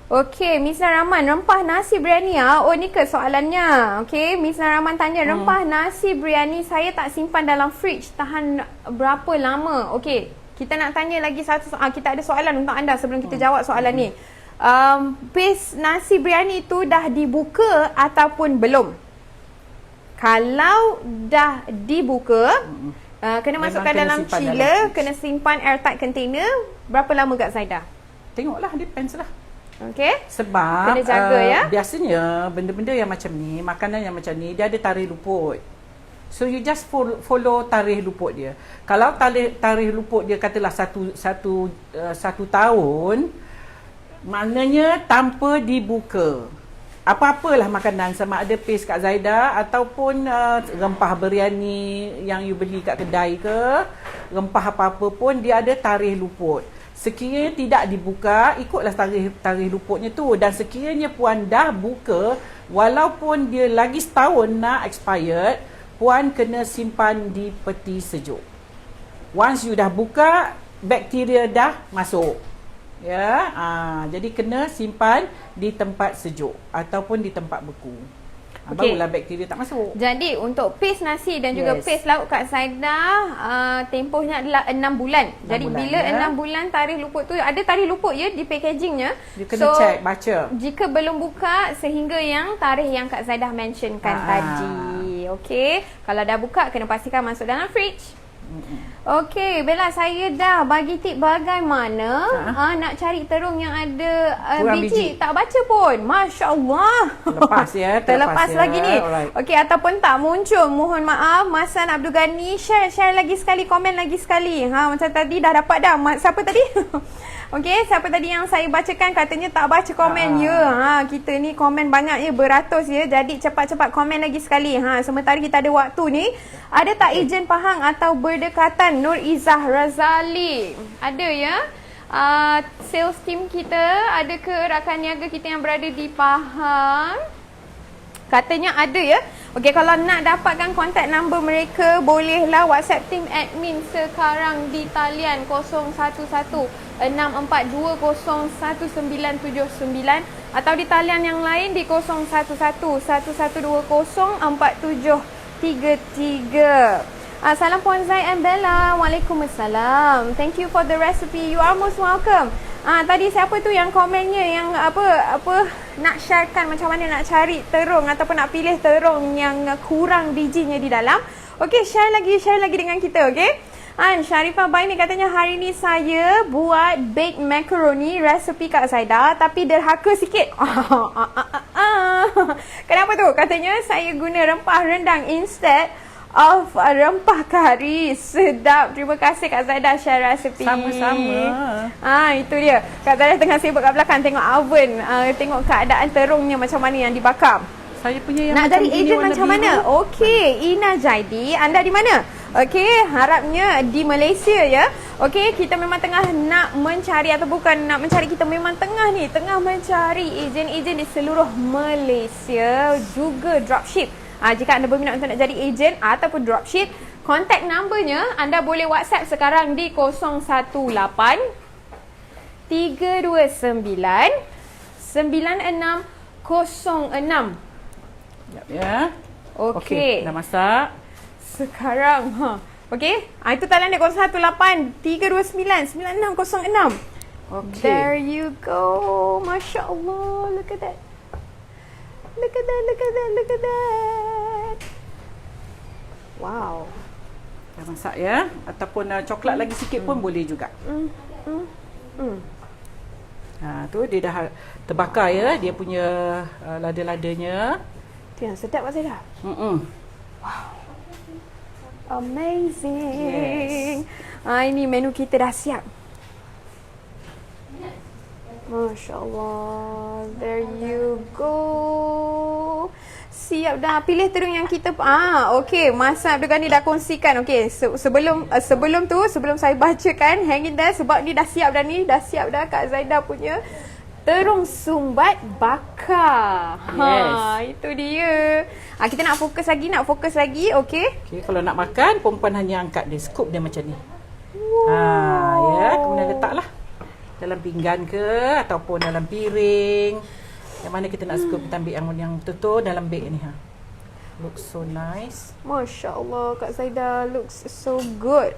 [SPEAKER 1] Okey, Miss Rahman, rempah nasi biryani Oh, ni ke soalannya. Okey, Miss Rahman tanya, rempah nasi biryani saya tak simpan dalam fridge, tahan berapa lama? Okey, kita nak tanya lagi satu kita ada soalan untuk anda sebelum kita jawab soalan ni. Paste nasi biryani tu dah dibuka ataupun belum? Kalau dah dibuka, kena
[SPEAKER 2] Memang
[SPEAKER 1] masukkan
[SPEAKER 2] kena
[SPEAKER 1] dalam
[SPEAKER 2] simpan
[SPEAKER 1] chiller,
[SPEAKER 2] dalam
[SPEAKER 1] kena simpan airtight container. Berapa lama Kak Zaida?
[SPEAKER 2] Tengoklah, depends lah.
[SPEAKER 1] Okey.
[SPEAKER 2] Sebab
[SPEAKER 1] Kena jaga, ya?
[SPEAKER 2] biasanya benda-benda yang macam ni, makanan yang macam ni, dia ada tarikh luput. So you just follow tarikh luput dia. Kalau tarikh luput dia katalah satu tahun, maknanya tanpa dibuka. Apa-apalah makanan, sama ada paste Kak Zaida ataupun rempah biryani yang you beli kat kedai ke, rempah apa-apa pun dia ada tarikh luput. Sekiranya tidak dibuka, ikutlah tarikh luputnya tu. Dan sekiranya puan dah buka, walaupun dia lagi setahun nak expired, puan kena simpan di peti sejuk. Once you dah buka, bakteria dah masuk. Ya, jadi kena simpan di tempat sejuk ataupun di tempat beku. Barulah bakteria tak masuk.
[SPEAKER 1] Jadi untuk paste nasi dan juga paste lauk Kak Zaida, tempohnya adalah 6 bulan. Jadi
[SPEAKER 2] bulan,
[SPEAKER 1] bila 6 bulan tarikh luput tu, ada tarikh luput ya di packagingnya.
[SPEAKER 2] Dia kena check, baca.
[SPEAKER 1] Jika belum buka sehingga yang tarikh yang Kak Zaida mentionkan tadi. Okey, kalau dah buka kena pastikan masuk dalam fridge. Okey, Bella, saya dah bagi tip bagaimana nak cari terung yang ada biji. Tak baca pun. Masya Allah.
[SPEAKER 2] Terlepas ya.
[SPEAKER 1] Terlepas lagi ni. Okey, ataupun tak muncul. Mohon maaf. Masan Abdul Ghani, share lagi sekali, komen lagi sekali. Macam tadi dah dapat dah. Siapa tadi? Okey, siapa tadi yang saya bacakan katanya tak baca komen. Kita ni komen banyak ya, beratus ya. Jadi cepat-cepat komen lagi sekali. Sementara kita ada waktu ni. Ada tak ejen Pahang atau berdekatan? Nur Izzah Razali. Ada ya. Sales team kita, ada ke rakan niaga kita yang berada di Pahang? Katanya ada ya. Okey, kalau nak dapatkan kontak number mereka, bolehlah WhatsApp team admin sekarang di talian 011642011979 atau di talian yang lain di 0111204733. Salam Puan Zai and Bella. Waalaikumsalam. Thank you for the recipe. You are most welcome. Tadi siapa tu yang komennya yang apa nak sharekan macam mana nak cari terung ataupun nak pilih terung yang kurang bijinya di dalam. Okey, share lagi dengan kita, okey? Sharifah Baini katanya hari ni saya buat baked macaroni resepi Kak Zaida tapi derhaka sikit. Kenapa tu? Katanya saya guna rempah rendang instead of rempah kari. Sedap. Terima kasih Kak Zaida share resepi.
[SPEAKER 2] Sama-sama.
[SPEAKER 1] Itu dia. Kak Zaida tengah sibuk kat belakang tengok oven, tengok keadaan terungnya macam mana yang dibakar.
[SPEAKER 2] Saya punya yang
[SPEAKER 1] nak
[SPEAKER 2] macam
[SPEAKER 1] jadi ejen macam
[SPEAKER 2] biru.
[SPEAKER 1] mana? Okey, Ina Jaidi, anda di mana? Okey, harapnya di Malaysia ya. Okey, kita memang tengah nak mencari atau bukan nak mencari, kita memang tengah mencari ejen-ejen di seluruh Malaysia, juga dropship. Jika anda berminat untuk nak jadi ejen ataupun dropship, contact numbernya anda boleh WhatsApp sekarang di 018 329 9606.
[SPEAKER 2] Ya.
[SPEAKER 1] Okey.
[SPEAKER 2] Dah masak.
[SPEAKER 1] Sekarang Okay. Itu talian dia 018 329 9606.
[SPEAKER 2] Okay.
[SPEAKER 1] There you go. Masya Allah. Look at that. Look at that, look at that, look at that. Wow.
[SPEAKER 2] Dah masak ya. Ataupun coklat lagi sikit pun boleh juga. Tu dia dah terbakar ya. Dia punya lada-ladanya.
[SPEAKER 1] Tu yang sedap Kak Zaidah. Amazing. Ini menu kita dah siap. Masya Allah. There you go. Siap dah. Pilih terung yang kita okey, Masa Abdul Ghani dah kongsikan. Okey, sebelum saya bacakan hang in there sebab ni dah siap dah Kak Zaidah punya terung sumbat bakar.
[SPEAKER 2] Yes.
[SPEAKER 1] Itu dia. Kita nak fokus lagi, okey?
[SPEAKER 2] Okey, kalau nak makan perempuan hanya angkat dia, scoop dia macam ni. Ya, kemudian letaklah dalam pinggan ke ataupun dalam piring. Yang mana kita nak scoop, kita ambil yang betul-betul dalam beg ni. Looks so nice.
[SPEAKER 1] Masya Allah, Kak Zaidah looks so good.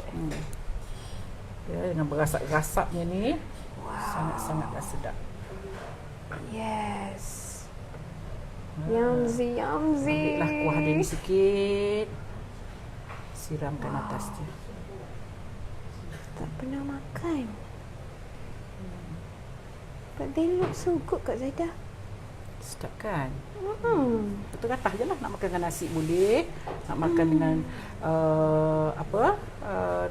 [SPEAKER 2] Ya, dengan berasap-rasapnya ni. Sangat-sangatlah sedap.
[SPEAKER 1] Yes. Yumzy.
[SPEAKER 2] Ambillah kuah dia ni sikit. Siramkan atas dia.
[SPEAKER 1] Tak pernah makan. But they look so good, Kak Zaidah.
[SPEAKER 2] Sedap kan? Betul kata je lah. Nak makan dengan nasi boleh. Nak makan dengan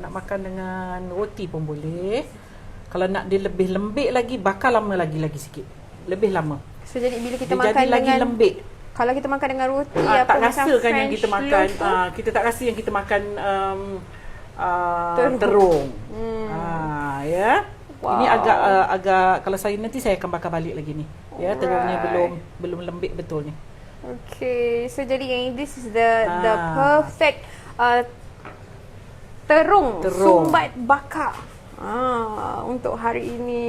[SPEAKER 2] nak makan dengan roti pun boleh. Kalau nak dia lebih lembik lagi, bakar lama lagi sikit. Lebih lama.
[SPEAKER 1] So jadi bila kita
[SPEAKER 2] dia
[SPEAKER 1] makan
[SPEAKER 2] jadi lagi
[SPEAKER 1] dengan
[SPEAKER 2] lembik.
[SPEAKER 1] Kalau kita makan dengan roti
[SPEAKER 2] Tak rasa kan yang kita makan. Kita tak rasa yang kita makan terung. Ya. Wow. Ini agak kalau saya nanti saya akan bakar balik lagi ni. Ya, terungnya belum lembik betul ni.
[SPEAKER 1] Okay, so jadi this is the perfect terung sumbat bakar untuk hari ini.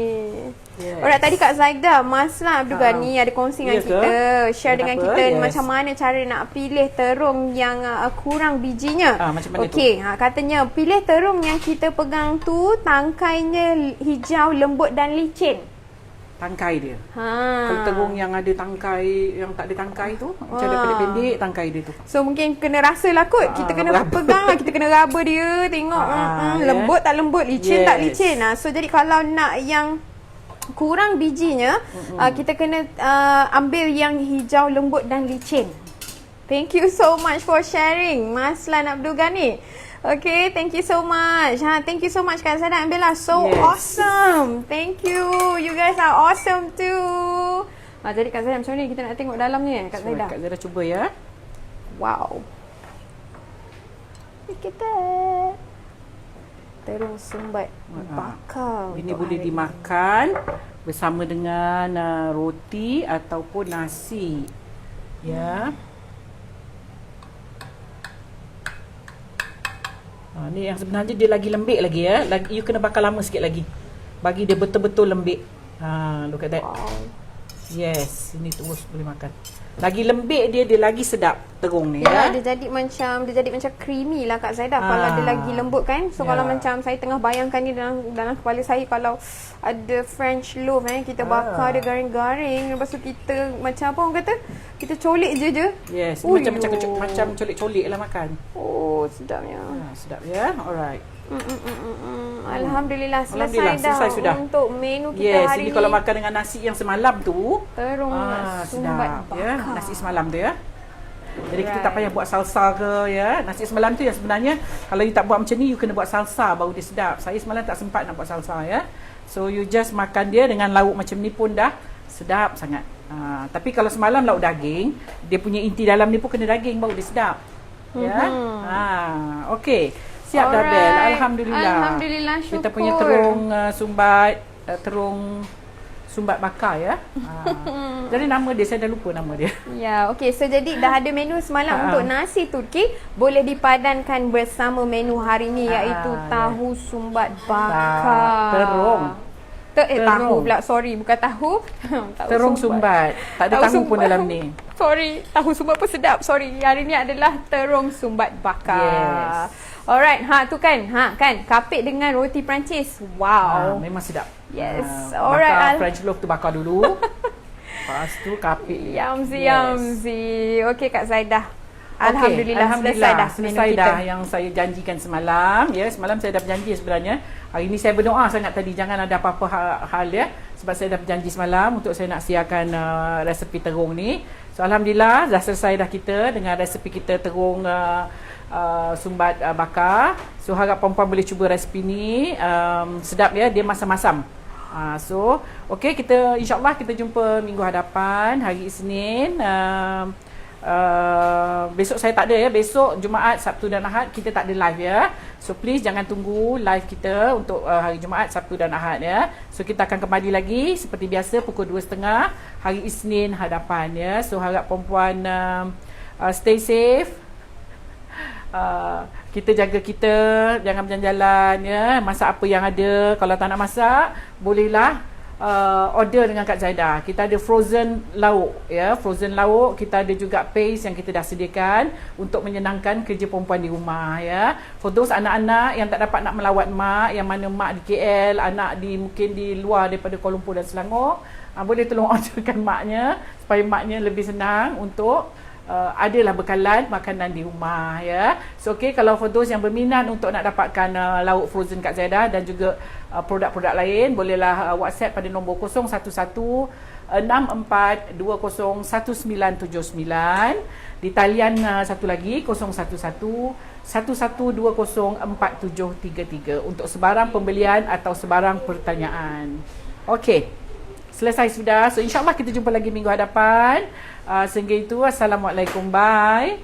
[SPEAKER 1] Yes. Alright, tadi Kak Zaidah, Maslah Abdul Ghani ada kongsi dengan kita, share dengan kita macam mana cara nak pilih terung yang kurang bijinya.
[SPEAKER 2] Macam mana
[SPEAKER 1] tu? Katanya pilih terung yang kita pegang tu tangkainya hijau, lembut dan licin.
[SPEAKER 2] Tangkai dia. Kalau terung yang ada tangkai, yang tak ada tangkai tu, macam ada pendek-pendek tangkai dia tu.
[SPEAKER 1] So mungkin kena rasa lah kot. Kita kena pegang lah, kita kena raba dia, tengok lembut tak lembut, licin tak licin. So jadi kalau nak yang kurang bijinya, kita kena ambil yang hijau, lembut dan licin. Thank you so much for sharing, Maslan Abdul Ghani. Okay, thank you so much. Thank you so much Kak Zaidah Ambela. So awesome. Thank you. You guys are awesome too. Jadi Kak Zaidah macam ni kita nak tengok dalamnya Kak Zaidah.
[SPEAKER 2] Kak Zaidah cuba ya.
[SPEAKER 1] Wow. Look at that. Terung sumbat bakar.
[SPEAKER 2] Ini boleh dimakan bersama dengan roti ataupun nasi. Ya. Ni yang sebenarnya dia lagi lembik lagi ya. You kena bakar lama sikit lagi. Bagi dia betul-betul lembik. Look at that. Wow. Yes, ini terus boleh makan. Lagi lembik dia lagi sedap terung ni ya.
[SPEAKER 1] Dia jadi macam creamy lah Kak Zaidah kalau dia lagi lembut kan. So kalau macam saya tengah bayangkan ni dalam kepala saya, kalau ada French loaf kita bakar dia garing-garing, lepas tu kita macam apa orang kata, kita colik je.
[SPEAKER 2] Yes, macam colik-colik lah makan.
[SPEAKER 1] Oh, sedapnya.
[SPEAKER 2] Sedap ya. Alright.
[SPEAKER 1] Alhamdulillah selesai
[SPEAKER 2] sudah
[SPEAKER 1] untuk menu kita hari ni.
[SPEAKER 2] Jadi kalau makan dengan nasi yang semalam tu,
[SPEAKER 1] terung sumbat bakar.
[SPEAKER 2] Ya, nasi semalam tu ya. Jadi kita tak payah buat salsa ke ya. Nasi semalam tu yang sebenarnya kalau you tak buat macam ni, you kena buat salsa baru dia sedap. Saya semalam tak sempat nak buat salsa ya. So you just makan dia dengan lauk macam ni pun dah sedap sangat. Tapi kalau semalam lauk daging, dia punya inti dalam ni pun kena daging baru dia sedap. Ya. Okey. Siap dah Bel. Alhamdulillah.
[SPEAKER 1] Syukur.
[SPEAKER 2] Kita punya terung terung sumbat bakar ya. Jadi nama dia saya dah lupa nama dia.
[SPEAKER 1] Ya, okey. So jadi dah ada menu semalam untuk nasi Turki, boleh dipadankan bersama menu hari ni iaitu tahu sumbat bakar.
[SPEAKER 2] Terung.
[SPEAKER 1] Tahu pula, sorry, bukan tahu.
[SPEAKER 2] Terung sumbat. Tak ada tahu pun dalam ni.
[SPEAKER 1] Sorry, tahu sumbat pun sedap. Sorry, hari ni adalah terung sumbat bakar.
[SPEAKER 2] Yes.
[SPEAKER 1] Alright, tu kan. Kan kapit dengan roti Perancis. Wow.
[SPEAKER 2] Memang sedap.
[SPEAKER 1] Yes.
[SPEAKER 2] Bakar
[SPEAKER 1] Alright.
[SPEAKER 2] French loaf tu bakar dulu. Lepas tu kapit.
[SPEAKER 1] Yumsy. Okey Kak Zaidah. Alhamdulillah
[SPEAKER 2] selesai dah yang saya janjikan semalam. Ya, semalam saya dah berjanji sebenarnya. Hari ni saya berdoa sangat tadi jangan ada apa-apa hal ya. Sebab saya dah berjanji semalam untuk saya nak siapkan resepi terung ni. So alhamdulillah dah selesai dah kita dengan resepi kita terung sumbat bakar. So harap perempuan boleh cuba resepi ni. Sedap ya, dia masam-masam. So okey, kita insya-Allah kita jumpa minggu hadapan hari Isnin. Besok saya tak ada ya. Besok Jumaat, Sabtu dan Ahad kita tak ada live ya. So please jangan tunggu live kita untuk hari Jumaat, Sabtu dan Ahad ya. So kita akan kembali lagi seperti biasa pukul 2.30 hari Isnin hadapan ya. So harap perempuan stay safe. Kita jaga kita, jangan berjalan-jalan ya. Masak apa yang ada. Kalau tak nak masak, bolehlah order dengan Kak Zaidah. Kita ada frozen lauk ya, frozen lauk. Kita ada juga paste yang kita dah sediakan untuk menyenangkan kerja perempuan di rumah ya. For those anak-anak yang tak dapat nak melawat mak, yang mana mak di KL, anak mungkin di luar daripada Kuala Lumpur dan Selangor, boleh tolong orderkan maknya supaya maknya lebih senang untuk adalah bekalan makanan di rumah ya. So okey, kalau for those yang berminat untuk nak dapatkan lauk frozen Kak Zaidah dan juga produk-produk lain, bolehlah WhatsApp pada nombor 011-6420-1979. Di talian satu lagi 011-1120-4733 untuk sebarang pembelian atau sebarang pertanyaan. Okey, selesai sudah. So insya-Allah kita jumpa lagi minggu hadapan. Sehingga itu, assalamualaikum, bye.